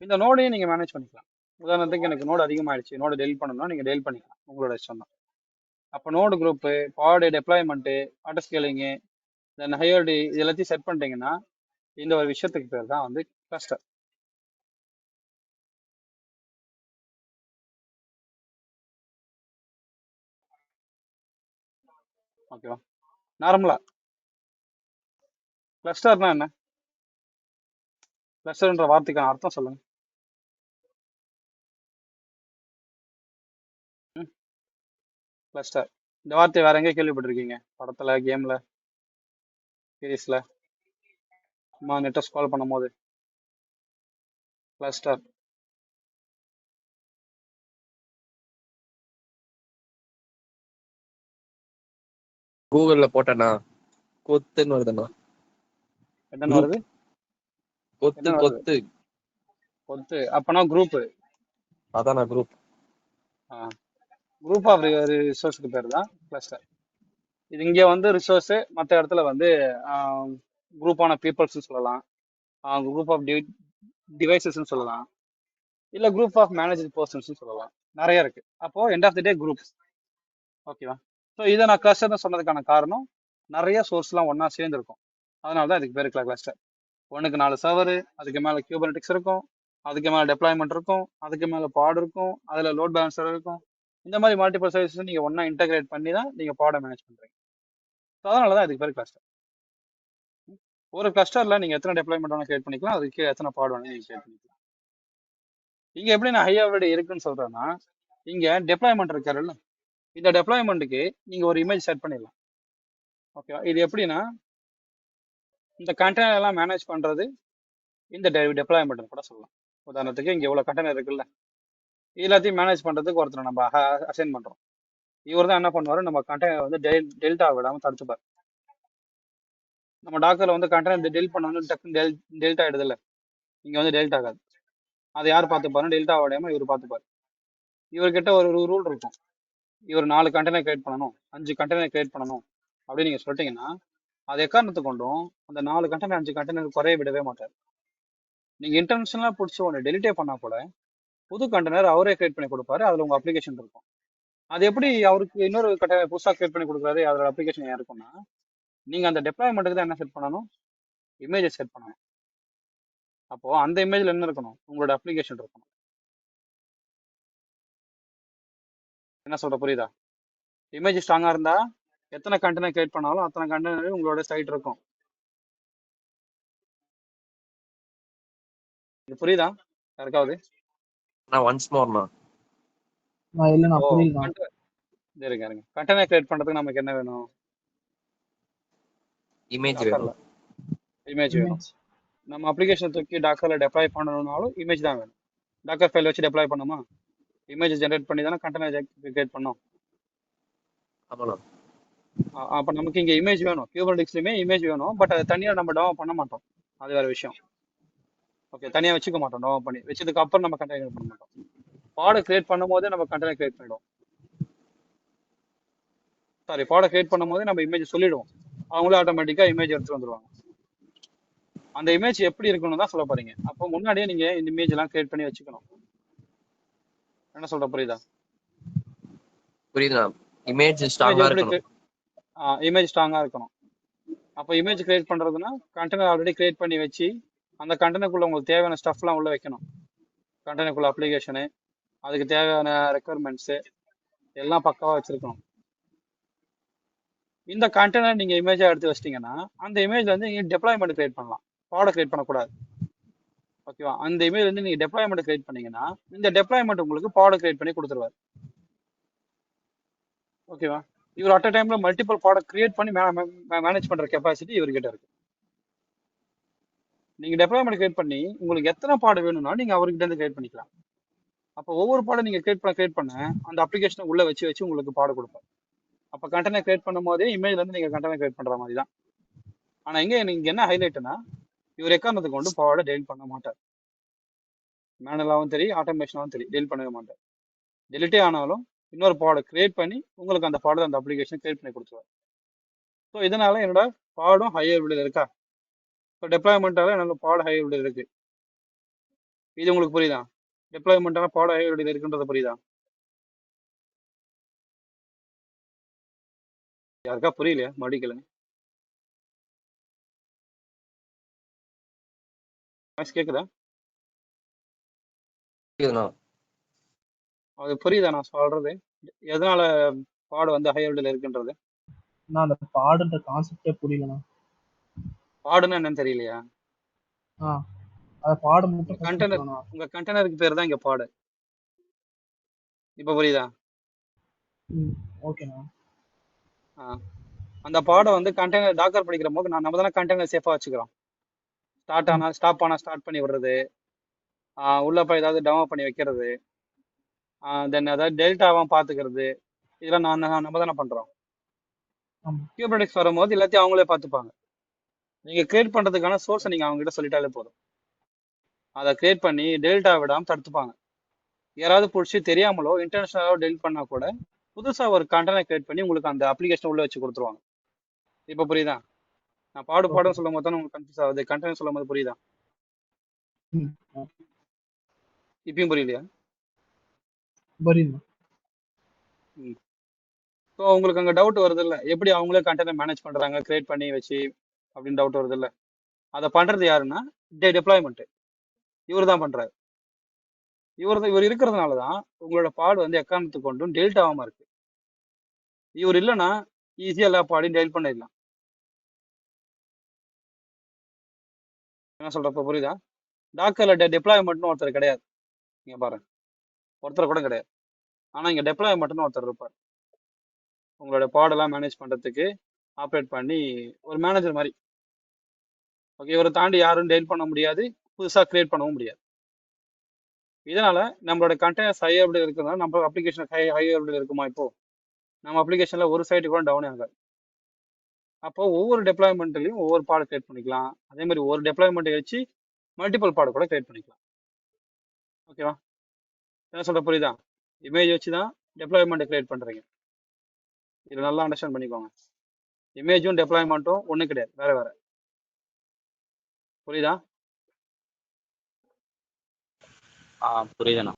இந்த நோடையும் நீங்கள் மேனேஜ் பண்ணிக்கலாம். உதாரணத்துக்கு எனக்கு நோடு அதிகமாகிடுச்சு, நோடு டெலிட் பண்ணணும்னா நீங்கள் டெலிட் பண்ணிக்கலாம், உங்களோட இஷ்டம் தான். அப்போ நோடு குரூப்பு, பாடு, டெப்ளாய்மெண்ட்டு, ஆட்டோ ஸ்கேலிங்கு, தென் ஹையர்டி, இது எல்லாத்தையும் செட் பண்ணிட்டீங்கன்னா இந்த ஒரு விஷயத்துக்கு பேர் தான் வந்து கிளஸ்டர். ஓகேவா, நார்மலா கிளஸ்டர்னா என்ன, கிளஸ்டர்ன்ற வார்த்தைக்கான அர்த்தம் சொல்லுங்க. கிளஸ்டர் இந்த வார்த்தை வேற எங்கே கேள்விப்பட்டிருக்கீங்க, படத்துல, கேம்ல, சீரீஸ்ல, சும்மா நெட்டை ஸ்க்ரால் பண்ணும் போது கிளஸ்டர். கூகுள்ல போட்டேன்னா கொத்துன்னு வருதுண்ணா. என்னன்னு குரூப் வருது? கொத்து என்னன்னு வருது? கொத்து கொத்து. அப்பனா குரூப். அதான் நான் குரூப். குரூப் ஆஃப் ரிசோர்ஸ்க்கு பேர் தான் கிளஸ்டர். இது இங்க வந்து ரிசோர்ஸ், மற்ற இடத்துல வந்து குரூப்பான பீப்புள்ஸ் சொல்லலாம், குரூப் ஆஃப் டிவைசஸ் சொல்லலாம், இல்ல குரூப் ஆஃப் மேனேஜர் பர்சன்ஸ் சொல்லலாம். நிறைய இருக்கு. அப்போ end of the day group. ஓகேவா? ஸோ இதை நான் கிளஸ்டர்னு சொன்னதுக்கான காரணம் நிறைய சோர்ஸ்லாம் ஒண்ணா சேர்ந்து இருக்கும். அதனால தான் இதுக்கு பேர் கிளஸ்டர். ஒண்ணுக்கு 4 சர்வர், அதுக்கு மேல கியூபர்னெட்டிக்ஸ் இருக்கும், அதுக்கு மேல டெப்ளாய்மெண்ட் இருக்கும், அதுக்கு மேல பாட் இருக்கும், அதுல லோட் பேலன்சர் இருக்கும். இந்த மாதிரி மல்டிபிள் சர்வீசஸ் நீங்க ஒண்ணா இன்டகிரேட் பண்ணி தான் நீங்க பாடை மேனேஜ் பண்றீங்க. ஸோ அதனால தான் இதுக்கு பேர் கிளஸ்டர். ஒரு கிளஸ்டர்ல நீங்க எத்தனை டெப்ளாய்மெண்ட் வேணா கிரியேட் பண்ணிக்கலாம், அதுக்கு எத்தனை பாட் வேணா நீங்க கிரியேட் பண்ணிக்கலாம். இங்க எப்படி நான் ஹை அவைலபிலிட்டி இருக்குன்னு சொல்றேன்னா, இங்க டெப்ளாய்மெண்ட் இருக்காருல்ல, இந்த டெப்ளாய்மெண்ட்டுக்கு நீங்க ஒரு இமேஜ் செட் பண்ணிடலாம். ஓகேவா? இது எப்படின்னா, இந்த கண்டெய்னர் எல்லாம் மேனேஜ் பண்றது இந்த டெப்ளாய்மெண்ட் கூட சொல்லலாம். உதாரணத்துக்கு இங்க இவ்வளவு கண்டெய்னர் இருக்குல்ல, எல்லாத்தையும் மேனேஜ் பண்றதுக்கு ஒருத்தர் நம்ம அசைன் பண்றோம். இவர் தான் என்ன பண்ணுவாரு, நம்ம கண்டெய்னர் வந்து டெல்டா விடாம தடுத்துப்பார். நம்ம டாக்கர்ல வந்து கண்டெய்னர் டெலிட் பண்ணணும், டக்குன்னு டெல்டா ஆயிடுது இல்ல, இங்க வந்து டெல்டா ஆகாது. அதை யார் பார்த்துப்பாரு? டெல்டா விடாம இவர் பார்த்துப்பாரு. இவர்கிட்ட ஒரு ரூல் இருக்கும், இவர் 4 கண்டெய்னர் கிரியேட் பண்ணணும், 5 கண்டெய்னர் கிரியேட் பண்ணணும் அப்படின்னு நீங்க சொல்லிட்டீங்கன்னா, அது எக்காரணத்து கொண்டும் அந்த 4 கண்டெய்னர் 5 கண்டெய்னர் குறைய விடவே மாட்டார். நீங்க இன்டர்நேஷனலா பிடிச்சி ஒன்று டெலிட்டே பண்ணா கூட புது கண்டெய்னர் அவரே கிரியேட் பண்ணி கொடுப்பாரு, அதுல உங்க அப்ளிகேஷன் இருக்கும். அது எப்படி அவருக்கு இன்னொரு கண்டெய்னர் புதுசா கிரியேட் பண்ணி கொடுக்குறாரு, அதோட அப்ளிகேஷன் ஏன் இருக்கும்னா, நீங்க அந்த டெப்ளாய்மெண்ட்டுக்கு தான் என்ன செட் பண்ணணும், இமேஜை செட் பண்ணணும். அப்போ அந்த இமேஜ்ல என்ன இருக்கணும், உங்களோட அப்ளிகேஷன் இருக்கணும். என்ன சொல்ற புரியுதா? இமேஜ் ஸ்ட்ராங்கா இருந்தா எத்தனை கண்டெய்னர் கிரியேட் பண்ணாலும் அத்தனை கண்டெய்னர் உங்களோட சைட் இருக்கும். இது புரியுதா யாருக்காவது? நான் ஒன்ஸ் மோர்ண்ணா. நான் இல்லைண்ணா ஓ, புரியுதுண்ணா. இருங்க கண்டெய்னர் கிரியேட் பண்றதுக்கு நமக்கு என்ன வேணும்? இமேஜ் டாக்கர்ல வேணும். இமேஜ் வேணும். இமேஜ். நம்ம அப்ளிகேஷன் தூக்கி டாக்கர்ல டெப்ளாய் பண்ணணும்னாலும் இமேஜ் தான் வேணும். டாக்கர் ஃபைல் வச்சு டெப்ளாய் பண்ணுமா, இமேஜ் ஜென்ரேட் பண்ணி தானே கண்டெய்னர் கிரியேட் பண்ணோம். ஆமாண்ணா. அப்ப நமக்கு இங்க இமேஜ் வேணும், கியூபர்னெட்டிக்ஸ்லயுமே இமேஜ் வேணும். பட் அதை தனியா நம்ம டெவலப் பண்ண மாட்டோம், அது வேற விஷயம். ஓகே, தனியா வச்சுக்க மாட்டோம். டெவலப் பண்ணி வச்சதுக்கு அப்புறம் நம்ம கண்டெய்னர் பண்ண மாட்டோம். பாடை கிரியேட் பண்ணும் போதே நம்ம கண்டெய்னர் கிரியேட் பண்ணிடுவோம். சாரி, பாடை கிரியேட் பண்ணும் போதே நம்ம இமேஜ் சொல்லிடுவோம், அவங்களே ஆட்டோமேட்டிக்கா இமேஜ் எடுத்துட்டு வந்துருவாங்க. அந்த இமேஜ் எப்படி இருக்கணும் தான் சொல்ல போறீங்க. அப்போ முன்னாடியே நீங்க இந்த இமேஜ் எல்லாம் கிரியேட் பண்ணி வச்சுக்கணும். என்ன சொல்ற புரியுதா? புரியுதுண்ணா. இமேஜ் இமேஜ் ஸ்ட்ராங்கா எப்படி இருக்கணும். இமேஜ் ஸ்ட்ராங்கா இருக்கணும். அப்போ இமேஜ் கிரியேட் பண்றதுன்னா கண்டெய்னர் ஆல்ரெடி கிரியேட் பண்ணி வச்சு அந்த கண்டெய்னருக்குள்ள உங்களுக்கு தேவையான ஸ்டஃப்லாம் உள்ள வைக்கணும். கண்டெய்னருக்குள்ள அப்ளிகேஷனு, அதுக்கு தேவையான ரெக்குவயர்மெண்ட்ஸ் எல்லாம் பக்காவா வச்சிருக்கணும். இந்த கண்டெய்னர் நீங்க இமேஜா எடுத்து வச்சிட்டீங்கன்னா அந்த இமேஜ்ல வந்து நீங்க டெப்ளாய்மெண்ட் கிரியேட் பண்ணலாம், பாட கிரியேட் பண்ணக்கூடாது. ஓகேவா? அந்த இமேஜ் வந்து நீங்க டெப்ளாய்மெண்ட் கிரியேட் பண்ணீங்கன்னா இந்த டெப்ளாய்மெண்ட் உங்களுக்கு பாட கிரியேட் பண்ணி கொடுத்துருவாரு. ஓகேவா? இவர் அட் அ டைம்ல மல்டிபிள் ப்ராடக்ட் கிரியேட் பண்ணி மேனேஜ் பண்ற கெப்பாசிட்டி இவர்கிட்ட இருக்கு. நீங்க டெப்ளாய்மெண்ட் கிரியேட் பண்ணி உங்களுக்கு எத்தனை பாடம் வேணும்னா நீங்க அவர்கிட்ட இருந்து கிரியேட் பண்ணிக்கலாம். அப்போ ஒவ்வொரு பாடம் நீங்க கிரியேட் பண்ண அந்த அப்ளிகேஷனை உள்ள வச்சு உங்களுக்கு பாடம் கொடுப்பாரு. அப்ப கண்டெய்னர் கிரியேட் பண்ணும் போதே இமேஜ்ல இருந்து நீங்க கண்டெய்னர் கிரியேட் பண்ற மாதிரி தான். ஆனா இங்க நீங்க என்ன ஹைலைட்னா, இவர் எக்காரணத்துக்கு கொண்டு பாட டெலிட் பண்ண மாட்டார். மேனுவலாவும் சரி ஆட்டோமேஷனாவும் சரி டெலிட் பண்ணவே மாட்டார். டெலிட்டே ஆனாலும் இன்னொரு பாட கிரியேட் பண்ணி உங்களுக்கு அந்த பாடத்தை அந்த அப்ளிகேஷன் கிரியேட் பண்ணி கொடுத்துருவார். ஸோ இதனால என்னோட பாடம் ஹை அவைலபிள் இருக்கா? இப்போ டெப்ளாய்மெண்ட்டால என்னோட பாடம் ஹை அவைலபிள் இருக்கு. இது உங்களுக்கு புரியுதா? டெப்ளாய்மெண்ட்டால பாடம் ஹை அவைலபிள் இருக்குன்றது புரியுதா? யாருக்கா புரியலையா? மறுபடியும் கேக்குதா? புரியுதுண்ணா. அது புரியுதா நான் சொல்றது? எதனால பாடம் வந்து ஹை அவைலபிள் இருக்குன்றது? நான் அந்த பாடுன்ற கான்செப்டே புரியலண்ணா. பாடுன்னு என்னன்னு தெரியலையா? அதை பாடம் உங்க மட்டும் கண்டெய்னர் சொல்லணும். உங்க கண்டெய்னருக்கு பேர் தான் இங்க பாடு. இப்ப புரியுதா? ஓகேண்ணா. அந்த பாடம் வந்து கண்டெய்னர் டாக்கர் படிக்கிற போது நம்ம தானே கண்டெய்னர் சேஃபா வச்சுக்கிறோம். ஸ்டாப் ஆனா ஸ்டார்ட் பண்ணி விடுறது, உள்ள போய் ஏதாவது டெமோ பண்ணி வைக்கிறது, தென் ஏதாவது டெல்டாவும் பாத்துக்கிறது, இதெல்லாம் நம்ம தானே பண்றோம். ஆமா. கியூபர்னெட்டிக்ஸ் வரும்போது எல்லாத்தையும் அவங்களே பார்த்துப்பாங்க. நீங்க கிரியேட் பண்றதுக்கான சோர்ஸை நீங்க அவங்க கிட்ட சொல்லிட்டாலே போதும். அதை கிரியேட் பண்ணி டெல்டா விடாம தடுத்துப்பாங்க. யாராவது பிடிச்சி தெரியாமலோ இன்டர்நேஷனலோ டெலிட் பண்ணா கூட புதுசா ஒரு கண்டென்ட் கிரியேட் பண்ணி உங்களுக்கு அந்த அப்ளிகேஷன் உள்ள வச்சு கொடுத்துருவாங்க. இப்ப புரியுதா? நான் பாடு ஓகே. பாடுன்னு சொல்லும் போது தான் உங்களுக்கு கன்ஃபியூஸ் ஆகுது. கண்டென்ட் சொல்லும் போது புரியுதா? ம். இப்பயும் புரியலையா? புரியுதுண்ணா. ஸோ உங்களுக்கு அங்க டவுட் வருது இல்ல, எப்படி அவங்களே கண்டென்ட் மேனேஜ் பண்றாங்க கிரியேட் பண்ணி வச்சு அப்படின்னு டவுட் வருது இல்ல. அதை பண்றது யாருன்னா டெப்ளாய்மெண்ட் இவர் தான் பண்றாரு. இவர் இருக்கிறதுனால தான் உங்களோட பாடு வந்து எக்காரணத்துக்கு கொண்டும் டெலிட் ஆகாம இருக்கு. இவர் இல்லைன்னா ஈஸியா எல்லா பாடையும் டெலிட் பண்ணிடலாம். என்ன சொல்றப்ப புரியுதா? டாக்கர்ல டெப்ளாய்மெண்ட்னு ஒருத்தர் கிடையாது. நீங்க பாருங்க, ஒருத்தர் கூட கிடையாது. ஆனா இங்க டெப்ளாய்மெண்ட்னு ஒருத்தர் இருப்பார். உங்களோட பாடெல்லாம் மேனேஜ் பண்றதுக்கு ஆப்ரேட் பண்ணி ஒரு மேனேஜர் மாதிரி. ஓகே, இவரை தாண்டி யாரும் டெலிட் பண்ண முடியாது, புதுசா கிரியேட் பண்ணவும் முடியாது. இதனால நம்மளோட கண்டெய்னர்ஸ் ஹை அப்டேட் இருக்கிறதுனால நம்ம அப்ளிகேஷன் ஹை அப்டேட் இருக்குமா? இப்போ நம்ம அப்ளிகேஷன்ல ஒரு சைட்டு கூட டவுன் ஆகாது. அப்போ ஒவ்வொரு டெப்ளாய்மெண்ட்லையும் ஒவ்வொரு பாடு கிரியேட் பண்ணிக்கலாம். அதே மாதிரி ஒரு டெப்ளாய்மெண்ட் வச்சு மல்டிபிள் பாடு கூட கிரியேட் பண்ணிக்கலாம். ஓகேவா? என்ன சொல்ற புரியுதா? இமேஜ் வச்சு தான் டெப்ளாய்மெண்ட் கிரியேட் பண்றீங்க. இது நல்லா அண்டர்ஸ்டாண்ட் பண்ணிக்கோங்க. இமேஜும் டெப்ளாய்மெண்ட்டும் ஒன்றும் கிடையாது, வேற வேற. புரியுதா? புரியுதுண்ணா.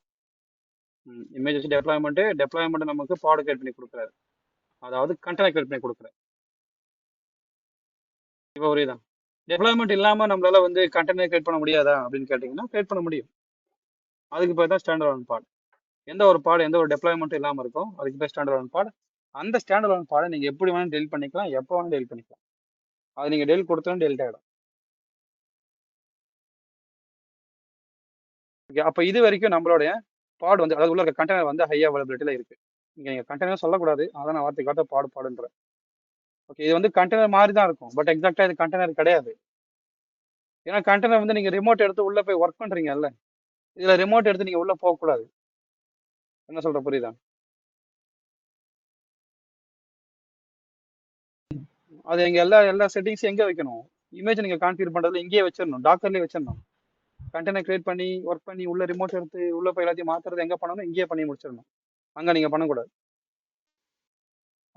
இமேஜ் வச்சு டெப்ளாய்மெண்ட் நமக்கு பாடு கிரியேட் பண்ணி கொடுக்குறாரு. அதாவது கண்டென்ட் கிரியேட் பண்ணி கொடுக்குறாரு. இப்போ புரியுதா? டெப்ளாய்மெண்ட் இல்லாம நம்மளால வந்து கண்டென்ட் கிரியேட் பண்ண முடியாதா அப்படின்னு கேட்டீங்கன்னா கிரியேட் பண்ண முடியும். அதுக்கு பேர் தான் ஸ்டாண்டர்ட் ஆன் பாட். எந்த ஒரு பாடு எந்த ஒரு டெப்ளாய்மெண்ட் இல்லாம இருக்கும் அதுக்கு பேர் ஸ்டாண்டர்ட் ஆன் பாட். அந்த ஸ்டாண்டர்ட் ஆன் பாடை நீங்க எப்படி வேணாலும் டெலிட் பண்ணிக்கலாம், எப்போ வேணாலும் டெலிட் பண்ணிக்கலாம். அது நீங்க டெலிட் கொடுத்தாலும் டெலிட் ஆகிடும். ஓகே, அப்போ இது வரைக்கும் நம்மளுடைய பாடு வந்து அதாவது உள்ள இருக்க கண்டெய்னர் வந்து ஹை அவைலபிலிட்டியில இருக்கு. நீங்க கண்டெய்னர் சொல்லக்கூடாது, அதான் நான் வார்த்தை காட்ட பாடுன்றேன். ஓகே, இது வந்து கண்டெய்னர் மாதிரி தான் இருக்கும், பட் எக்ஸாக்டா இது கண்டெய்னர் கிடையாது. ஏன்னா கண்டெய்னர் வந்து நீங்க ரிமோட் எடுத்து உள்ள போய் ஒர்க் பண்றீங்கல்ல, இதுல ரிமோட் எடுத்து நீங்க உள்ள போகக்கூடாது. என்ன சொல்ற புரியுதா? அது எங்க எல்லா செட்டிங்ஸும் எங்க வைக்கணும்? இமேஜ் நீங்க கான்ஃபிகர் பண்றதுல இங்கேயே வச்சிடணும், டாக்கர்லயே வச்சிடணும். கண்டெய்னர் கிரியேட் பண்ணி ஒர்க் பண்ணி உள்ள ரிமோட் எடுத்து உள்ள போய் எல்லாத்தையும் மாத்துறது எங்க பண்ணணும்? இங்கேயே பண்ணி முடிச்சிடணும். அங்க நீங்க பண்ணக்கூடாது.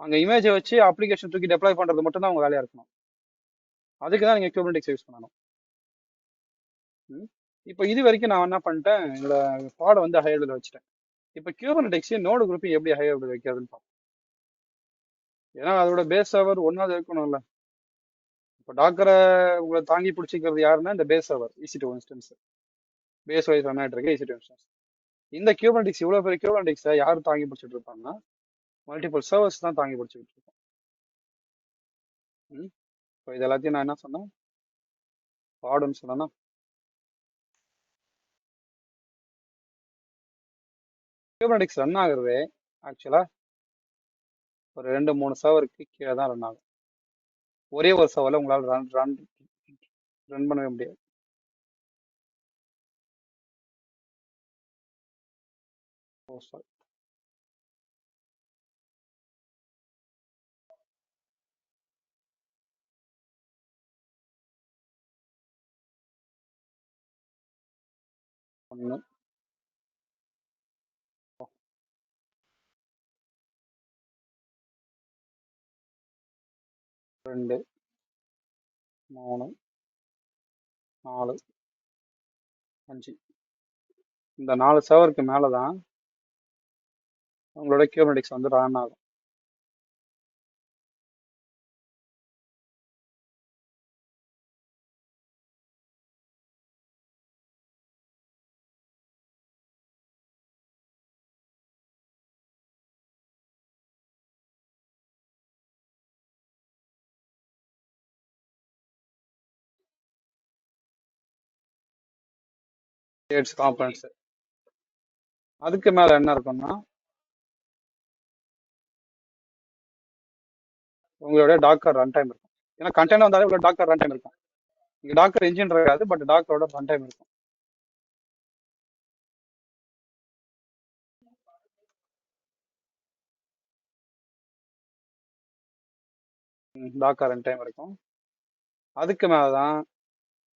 அங்க இமேஜை வச்சு அப்ளிகேஷன் தூக்கி டெப்ளாய் பண்றது மட்டும் தான் உங்க வேலையா இருக்கணும். அதுக்கு தான் நீங்க குபர்நெட்டிக்ஸ் யூஸ் பண்ணணும். இப்போ இது வரைக்கும் நான் என்ன பண்ணிட்டேன், என்னோட பாடை வந்து ஹை லெவலில் வச்சுட்டேன். இப்போ குபர்நெட்டிக்ஸ் நோடு குரூப் எப்படி ஹை லெவலில் வைக்கிறதுன்னு பார்ப்போம். ஏன்னா அதோட பேஸ் சர்வர் ஒன்னாவது இருக்கணும்ல. இப்போ டாக்கரை உங்களை தாங்கி பிடிச்சிக்கிறது யாருன்னா இந்த base server EC2 instance, base wise run ஆகிட்டு இருக்கு EC2 இன்ஸ்டன்ஸ். இந்த குபர்நெட்டிக்ஸ் இவ்வளோ பெரிய குபர்நெட்டிக்ஸை யார் தாங்கி பிடிச்சிட்டு இருப்பாங்கன்னா மல்டிபிள் சர்வர்ஸ் தான் தாங்கி பிடிச்சிக்கிட்டு இருக்கோம். இப்போ இது எல்லாத்தையும் நான் என்ன சொன்னேன், பாடுன்னு சொன்னேன்னா குபர்நெட்டிக்ஸ் ரன் ஆகுறதே ஆக்சுவலா ஒரு 2-3 சர்வருக்கு கீழே தான் ரன் ஆகும். ஒரே ஒரு சர்வரில் உங்களால் ரன் பண்ணவே முடியாது. ஒன்று 2 3 4 5 இந்த 4 சர்வருக்கு மேலே தான் உங்களோட குபர்நெட்டிக்ஸ் வந்து ரன் ஆகும். ஸ்டேட்ஸ் காம்பனன்ட்ஸ் அதுக்கு மேலே என்ன இருக்கும்னா உங்களுடைய டாக்கர் ரன் டைம் இருக்கும். ஏன்னா கண்டெய்னர் வந்தாலே உங்களோட டாக்கர் ரன் டைம் இருக்கும். இங்கே டாக்கர் இன்ஜின் இருக்காது, பட் டாக்கரோட ரன் டைம் இருக்கும். டாக்கர் ரன் டைம் இருக்கும். அதுக்கு மேலதான்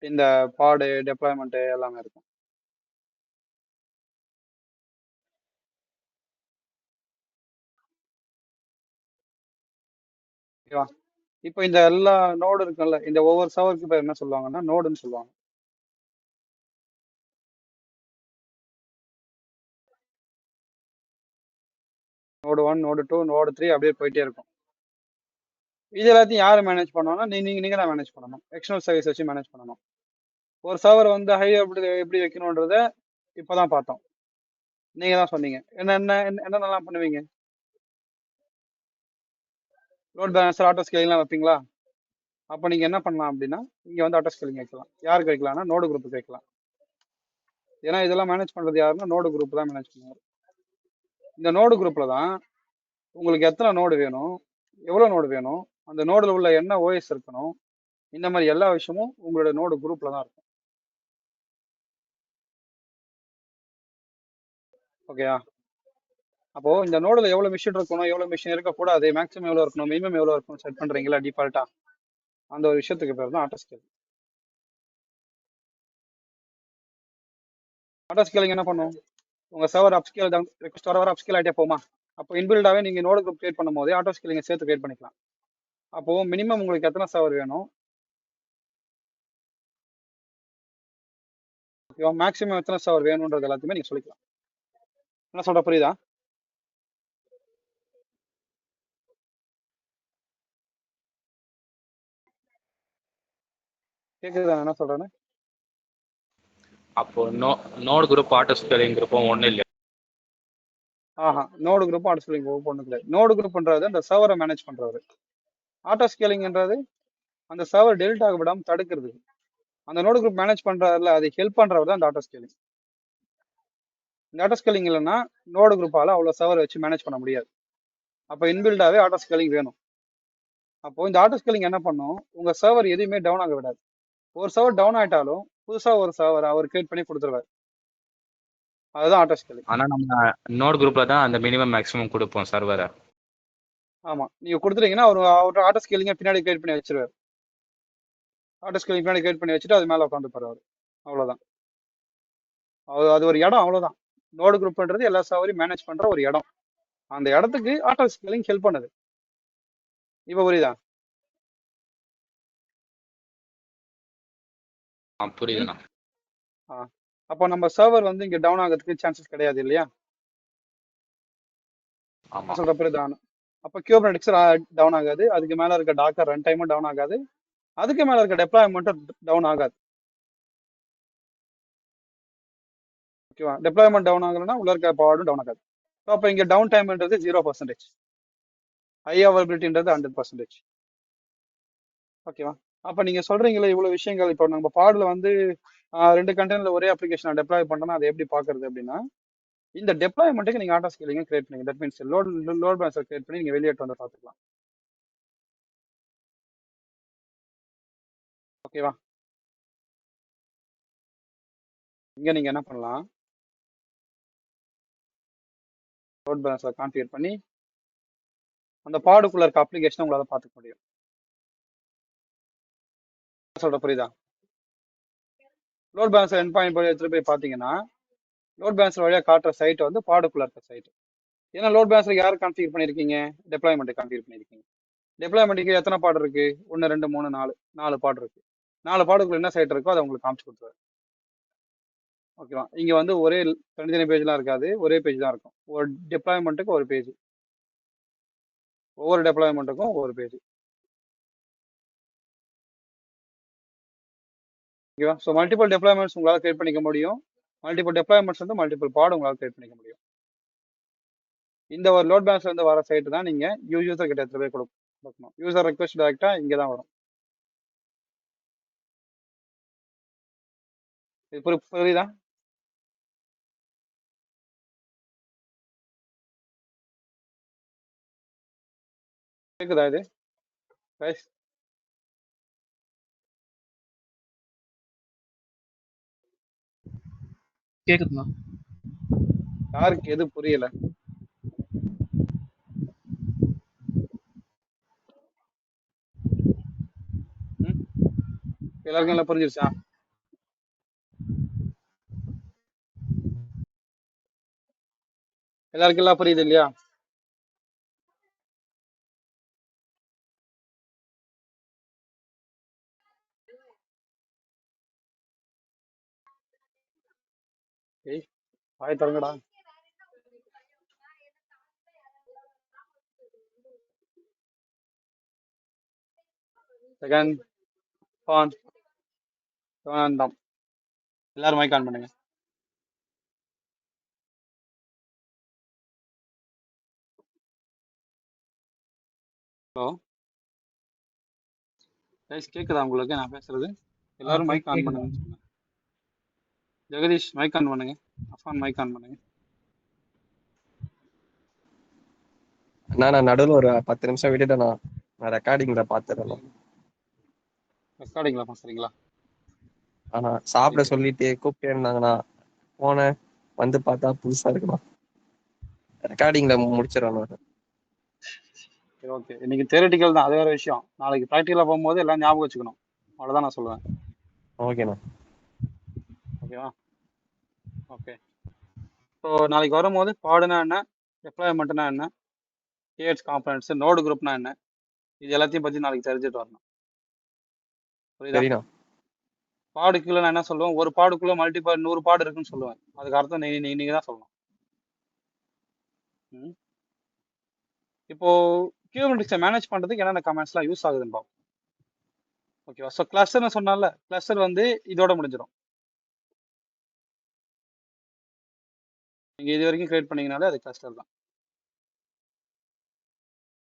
இந்த பாடு டெப்ளாய்மெண்ட் எல்லாமே இருக்கும். ஓகேவா? இப்போ இந்த எல்லா நோடு இருக்குல்ல, இந்த ஒவ்வொரு சர்வருக்கு பேர் என்ன சொல்லுவாங்கன்னா நோடுன்னு சொல்லுவாங்க. நோடு 1, நோடு 2, நோடு 3 அப்படியே போயிட்டே இருக்கும். இது எல்லாத்தையும் யாரு மேனேஜ் பண்ணணும்னா நீங்க தான் மேனேஜ் பண்ணணும். எக்ஸ்டர்னல் சர்வீஸ் வச்சு மேனேஜ் பண்ணணும். ஒரு சர்வர் வந்து ஹை எப்படி வைக்கணும்ன்றத இப்பதான் பார்த்தோம். நீங்க தான் சொன்னீங்க. என்னென்னலாம் பண்ணுவீங்க? லோட் பேலன்சர், ஆட்டோ ஸ்கேலிங்லாம் வைப்பீங்களா? அப்போ நீங்க என்ன பண்ணலாம் அப்படின்னா இங்க வந்து ஆட்டோ ஸ்கேலிங் வைக்கலாம். யாருக்கு வைக்கலாம்னா நோடு குரூப்புக்கு வைக்கலாம். ஏன்னா இதெல்லாம் மேனேஜ் பண்றது யாருன்னா நோடு குரூப் தான் மேனேஜ் பண்ணுவார். இந்த நோடு குரூப்ல தான் உங்களுக்கு எத்தனை நோடு வேணும், எவ்வளவு நோடு வேணும், அந்த நோடுல உள்ள என்ன ஓஎஸ் இருக்கணும், இந்த மாதிரி எல்லா விஷயமும் உங்களோட நோடு குரூப்ல தான் இருக்கும். ஓகேயா? அப்போ இந்த நோடுல எவ்வளவு மிஷின் இருக்கணும், எவ்வளவு மிஷின் இருக்கக்கூடாது, மேக்ஸிமம் எவ்வளவு இருக்கணும், மினிமம் எவ்வளவு இருக்கணும் செட் பண்றீங்களா டிஃபால்ட்டா, அந்த ஒரு விஷயத்துக்கு பேர் தான் ஆட்டோ ஸ்கேலிங். ஆட்டோ ஸ்கேலிங் என்ன பண்ணும்? உங்க சர்வர் அப்ஸ்கேல் ரெக்வஸ்ட் வர அப்ஸ்கேல் ஆகிட்டே போமா? அப்போ இன்பில்டாவே நீங்க நோடு குரூப் கிரியேட் பண்ணும் போதே ஆட்டோ ஸ்கேலிங் சேர்த்து கிரியேட் பண்ணிக்கலாம். அப்போ மினிமம் உங்களுக்கு எத்தனை சர்வர் வேணும், மேக்ஸிமம் எத்தனை சர்வர் வேணும்ன்றது எல்லாத்தையுமே நீங்க சொல்லிக்கலாம். என்ன சொல்ற புரியுதா? கேக்குதா என்ன சொல்றேன்னு? அப்போ நோடு குரூப் ஆட்டோ ஸ்கேலிங் குரூப்பும் ஒன்றும் இல்லை. ஆஹா, நோடு குரூப் ஆட்டோ ஸ்கேலிங் ஒன்று கிடையாது. நோடு குரூப்ன்றது அந்த சர்வரை மேனேஜ் பண்றவர். ஆட்டோ ஸ்கேலிங்ன்றது அந்த சர்வர் டெலிட் ஆக விடாம தடுக்கிறது. அந்த நோடு குரூப் மேனேஜ் பண்றதுல அது ஹெல்ப் பண்றவர் தான் அந்த ஆட்டோ ஸ்கேலிங். இந்த ஆட்டோ ஸ்கேலிங் இல்லைன்னா நோடு குரூப்பால அவ்வளவு சர்வர் வச்சு மேனேஜ் பண்ண முடியாது. அப்ப இன்பில்டாவே ஆட்டோ ஸ்கேலிங் வேணும். அப்போ இந்த ஆட்டோ ஸ்கேலிங் என்ன பண்ணும், உங்க சர்வர் எதுவுமே டவுன் ஆக விடாது. ஒரு சர்வர் டவுன் ஆயிட்டாலும் புதுசா ஒரு சர்வர் அவர் கிரியேட் பண்ணி கொடுத்துருவாரு. அதுதான் ஆட்டோ ஸ்கேலிங். ஆனால் நம்ம நோடு குரூப்பில் தான் அந்த மினிமம் மேக்ஸிமம் கொடுப்போம் சர்வரை. ஆமா, நீங்க கொடுத்துட்டீங்கன்னா அவர் ஆட்டோ ஸ்கேலிங்க பின்னாடி கிரியேட் பண்ணி வச்சிருவாரு. ஆட்டோ ஸ்கேலிங் பின்னாடி கிரியேட் பண்ணி வச்சுட்டு அது மேல உட்காந்து போறாரு. அவ்வளவுதான். அது ஒரு இடம், அவ்வளவுதான். நோடு குரூப்ன்றது எல்லா சர்வரையும் மேனேஜ் பண்ற ஒரு இடம். அந்த இடத்துக்கு ஆட்டோ ஸ்கேலிங் ஹெல்ப் பண்ணுது. இப்ப புரியுதா? புரியுதுண்ணா. அப்போ நம்ம சர்வர் வந்து இங்க டவுன் ஆகிறதுக்கு சான்சஸ் கிடையாது இல்லையா? ஆமாம். சொல்ற புரியுதா? அப்போ கியூபர்நெட்டிக்ஸ் டவுன் ஆகாது, அதுக்கு மேல இருக்க டாக்கர் ரன் டைமும் டவுன் ஆகாது, அதுக்கு மேல இருக்க டெப்ளாய்மெண்ட்டும் டவுன் ஆகாது. ஓகேவா? டெப்ளாய்மெண்ட் டவுன் ஆகலைன்னா உள்ள இருக்க பவரும் டவுன் ஆகாது. ஸோ அப்போ இங்க டவுன் டைம்ன்றது 0%, ஹை அவைலபிலிட்டின்றது 100%. ஓகேவா? அப்ப நீங்க சொல்றீங்களே இவ்வளவு விஷயங்கள். இப்போ நம்ம பாடுல வந்து 2 கண்டெய்னர்ல ஒரே அப்ளிகேஷன் டெப்ளாய் பண்றோம்னா அதை எப்படி பாக்குறது அப்படின்னா, இந்த டெப்ளாய்மெண்ட்டுக்கு நீங்க ஆட்டோ ஸ்கேலிங் கிரியேட் பண்ணுங்க. That means load balancer create பண்ணி நீங்க வெளியேட்டு வந்து பார்த்துக்கலாம். ஓகேவா? இங்க நீங்க என்ன பண்ணலாம், லோட் பேலன்சர் கான்ஃபிகர் பண்ணி அந்த பாடுக்குள்ள இருக்க அப்ளிகேஷன் உங்களால பார்த்துக்க முடியும். சொல்ற புரியுதா? லோட் பேலன்சர் எண்ட் பாயிண்ட் போய் எடுத்துட்டு போய் பாத்தீங்கன்னா லோட் பேலன்சர் வழியா காட்டுற சைட் வந்து பாடுக்குள்ள இருக்க சைட். ஏன்னா லோட் பேலன்சர் யார் கான்ஃபிகர் பண்ணிருக்கீங்க? டெப்ளாய்மெண்ட் கான்ஃபிகர் பண்ணிருக்கீங்க. டெப்ளாய்மெண்ட்டுக்கு எத்தனை பாடு இருக்கு? 1 2 3 4 பாடு இருக்கு. 4 பாடுக்குள்ள என்ன சைட் இருக்கோ அதை உங்களுக்கு காமிச்சு கொடுத்துருவாரு. ஓகேவா? இங்க வந்து ஒரே தனித்தனி பேஜ்லாம் இருக்காது, ஒரே பேஜ் தான் இருக்கும். ஒரு டெப்ளாய்மெண்ட்டுக்கு ஒரு பேஜ், ஒவ்வொரு டெப்ளாய்மெண்ட்டுக்கும் ஒவ்வொரு பேஜ். ஓகேவா? ஸோ மல்டிபிள் டெப்ளாய்மெண்ட்ஸ் உங்களால் கிரியேட் பண்ணிக்க முடியும். மல்டிபிள் டெப்ளாய்மெண்ட்ஸ் வந்து மல்டிபிள் பாடு உங்களால் கிரியேட் பண்ணிக்க முடியும். இந்த ஒரு லோட் பேலன்ஸ்ல இருந்து வர சைட் தான் நீங்க யூசர் கிட்ட எடுத்து போய் கொடுக்கணும். யூசர் ரெக்வஸ்ட் டைரக்டா இங்க தான் வரும். இது புரியுதா? கேக்குதா இது guys? கேக்குதுண்ணா. யாருக்கு எது புரியல? ம்? எல்லாருக்கும் எல்லாம் புரிஞ்சிருச்சா? எல்லாருக்கும் எல்லாம் புரியுது இல்லையா? ஏய், வாய் தரங்கடா. செகண்ட் ஆன் வேண்டாம். எல்லாரும் மைக் ஆன் பண்ணுங்க. ஹலோ கைஸ், கேக்குதா உங்களுக்கு நான் பேசுறது? எல்லாரும் மைக் ஆன் கேக்குதா? பண்ணுங்கன்னு சொன்னேன். ஜெகதீஷ் மைக் ஆன் பண்ணுங்க. அஃபான் மைக் ஆன் பண்ணுங்க. நான் நடுவில் ஒரு 10 நிமிஷம் விட்டுட்டேன். நான் ரெக்கார்டிங்ல பாத்துறேன். ரெக்கார்டிங்ல பாக்குறீங்களா? ஆனா சாப்பிட ரைட். சொல்லிட்டு கூப்பிட்டே இருந்தாங்கண்ணா, போனேன். வந்து பார்த்தா புதுசா இருக்குண்ணா. ரெக்கார்டிங்ல முடிச்சிடறேன். சரி, ஓகே. இன்னைக்கு தியரிட்டிக்கல் தான், அது வேற விஷயம். நாளைக்கு ப்ராக்டிக்கலா போகும்போது எல்லாம் ஞாபகம் வச்சுக்கணும். அவ்வளவுதான் நான் சொல்லுவேன். ஓகேண்ணா. ஓகேவா? ஓகே. ஸோ நாளைக்கு வரும்போது பாடுனா என்ன, டெப்ளாய்மெண்ட்னா என்ன, கேஎட்ஸ் காம்பனன்ட்ஸ், நோடு குரூப்னா என்ன, இது எல்லாத்தையும் பத்தி நாளைக்கு தெரிஞ்சுட்டு வரணும். புரியுதா? சரிண்ணா. பாடுக்குள்ள நான் என்ன சொல்லுவேன், ஒரு பாடுக்குள்ள மல்டிபாட் 100 பாடு இருக்குன்னு சொல்லுவேன். அதுக்கு அர்த்தம் நீங்க தான் சொல்லணும். ம். இப்போ கியூபர்னெட்டிக்ஸை மேனேஜ் பண்றதுக்கு என்னென்ன கமெண்ட்ஸ்லாம் யூஸ் ஆகுதுன்னு பார்ப்போம். ஓகேவா? ஸோ கிளஸ்டர்னு சொன்னால, கிளஸ்டர் வந்து இதோட முடிஞ்சிடும். நீங்க இது வரைக்கும் கிரியேட் பண்ணீங்கனாலே அது கிளஸ்டர் தான்.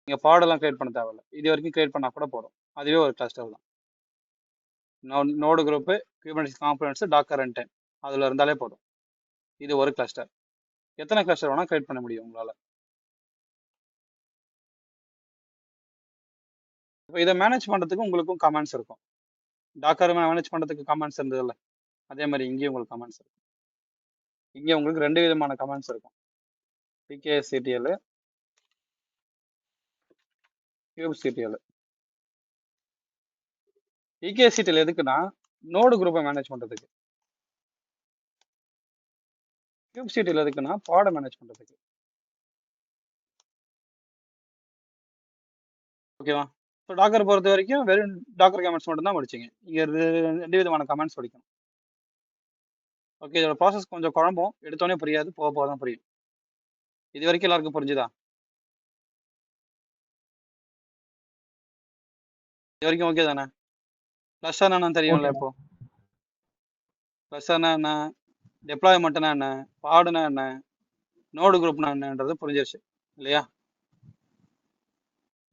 நீங்க பாடெல்லாம் கிரியேட் பண்ண தேவையில்ல, இது வரைக்கும் கிரியேட் பண்ணா கூட போதும். அதுவே ஒரு கிளஸ்டர் தான். Node group, Kubernetes components, Docker run time, அதுல இருந்தாலே போதும். இது ஒரு கிளஸ்டர். எத்தனை கிளஸ்டர் வேணா கிரியேட் பண்ண முடியும் உங்களால. இப்போ இதை மேனேஜ் பண்றதுக்கு உங்களுக்கும் கமெண்ட்ஸ் இருக்கும். டாக்கர் மேனேஜ் பண்றதுக்கு கமெண்ட்ஸ் இருந்ததுல்ல, அதே மாதிரி இங்கேயும் உங்களுக்கு கமெண்ட்ஸ் இருக்கும். இங்கே உங்களுக்கு 2 விதமான கமெண்ட்ஸ் இருக்கும். pkctl, kubectl. pkctl எதுக்குன்னா நோடு குரூப்பை மேனேஜ் பண்றதுக்கு. kubectl எதுக்குன்னா பாட மேனேஜ் பண்றதுக்கு. ஓகேவா? ஸோ டாக்கர் பொறுத்த வரைக்கும் வெறும் டாக்கர் கமெண்ட்ஸ் மட்டும் தான் படிச்சீங்க. இங்க 2 விதமான கமெண்ட்ஸ் படிக்கணும். ஓகே, இதோட ப்ராசஸ் கொஞ்சம் குழம்பும், எடுத்தோடனே புரியாது, போக போக தான் புரியும். இது வரைக்கும் எல்லாருக்கும் புரிஞ்சுதா? இது வரைக்கும் ஓகே தானே? கிளஸ்டர்னா என்னன்னு தெரியும்ல? ஓகேண்ணா. இப்போ கிளஸ்டர்னா என்ன, டெப்ளாய்மெண்ட்னா என்ன, பாடுனா என்ன, நோடு குரூப்னா என்னன்றது புரிஞ்சிருச்சு இல்லையா?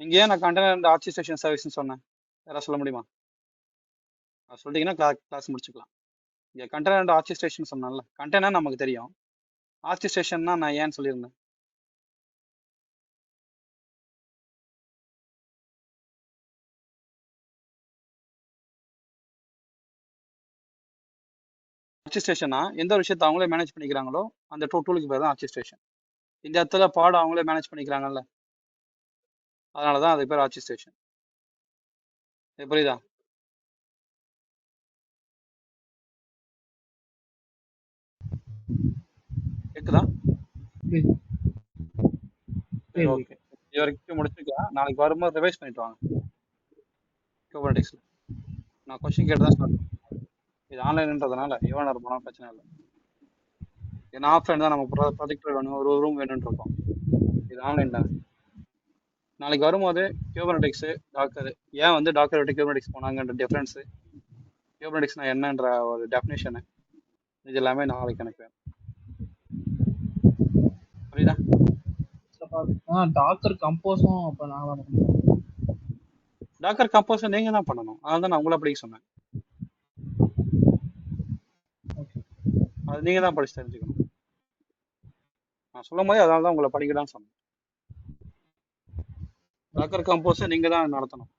இங்க ஏன் நான் கண்டெய்னர் அண்ட் ஆர்கெஸ்ட்ரேஷன் சர்வீஸ்னு சொன்னேன்? யாராவது சொல்ல முடியுமா? அது சொல்லிட்டீங்கன்னா கிளாஸ் முடிச்சுக்கலாம். இங்க கண்டெய்னர் அண்ட் ஆர்கெஸ்ட்ரேஷன் சொன்னால, கண்டெய்னர் நமக்கு தெரியும், ஆர்கெஸ்ட்ரேஷன்னா நான் ஏன்னு சொல்லியிருந்தேன். ஆர்கெஸ்ட்ரேஷனா எந்த ஒரு விஷயத்தை அவங்களே மேனேஜ் பண்ணிக்கிறாங்களோ அந்த டூலுக்கு பேர் தான் ஆர்கெஸ்ட்ரேஷன். இந்த இடத்துல பாட அவங்களே மேனேஜ் பண்ணிக்கிறாங்கல்ல, அதனாலதான் அது பேர் ஆர்கெஸ்ட்ரேஷன். புரியுதா? கேக்குதா? புரியுது. சரி, புரியுது. ஓகே. இது வரைக்கும் முடிச்சுக்கலாம். நாளைக்கு வரும்போது ரிவைஸ் பண்ணிட்டு வாங்க குபர்நெட்டிக்ஸ்ல. நான் கொஸ்டின் கேட்டு தான் ஸ்டார்ட் பண்ணுவேன். இது ஆன்லைன்ன்றதுனால எவ்வளோ நேரம் போனால் பிரச்சனை இல்லை. ஏன்னா ஆஃப்லைன் தான் நம்ம ப்ராஜெக்டர் வேணும், ஒரு ரூம் வேணும்னு இருக்கோம். இது ஆன்லைன் தானே. நாளைக்கு வரும்போது கியூபர்நெட்டிக்ஸ், டாக்கர், ஏன் வந்து டாக்கர் விட்டு கியூபர்நெட்டிக்ஸ் போனாங்கன்ற டிஃப்ரென்ஸ், கியூபர்நெட்டிக்ஸ்னா என்னன்ற ஒரு டெஃபினேஷனு, இது எல்லாமே நாளைக்கு எனக்கு வேணும். புரியுதா? டாக்கர் கம்போஸும் அப்ப நான் தான் பண்ணணும். டாக்கர் கம்போஸ் நீங்க தான் பண்ணணும், அதனால தான் நான் உங்களை படிக்க சொன்னேன். அது நீங்க தான் படிச்சு தெரிஞ்சுக்கணும். நான் சொல்லும் போதே அதனால தான் உங்களை படிக்கலாம்னு சொன்னேன். டாக்கர் கம்போஸை நீங்க தான் நடத்தணும்.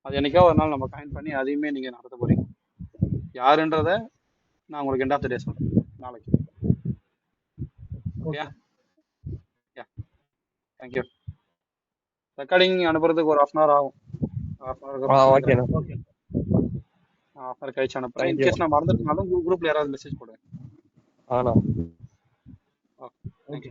அது என்னைக்கோ ஒரு நாள் நம்ம காயின் பண்ணி அதையுமே நீங்க நடத்த போறீங்க. யாருன்றத நான் உங்களுக்கு எண்ட் ஆஃப் த டே சொல்றேன் நாளைக்கு. Okay, thank you. ரெக்கார்டிங் அனுப்புறதுக்கு ஒரு 1/2 hour ஆகும். 1/2 hour ஓகேண்ணா. ஓகே. ஆஃபர் கழிச்சு அனுப்புறேன். தேங்க்யூ. இன்கேஸ் நான் மறந்துட்டனாலும் குரூப்ல யாராவது மெசேஜ் போடுங்க. ஆனா ஓகே, தேங்க்யூ. ஓகே.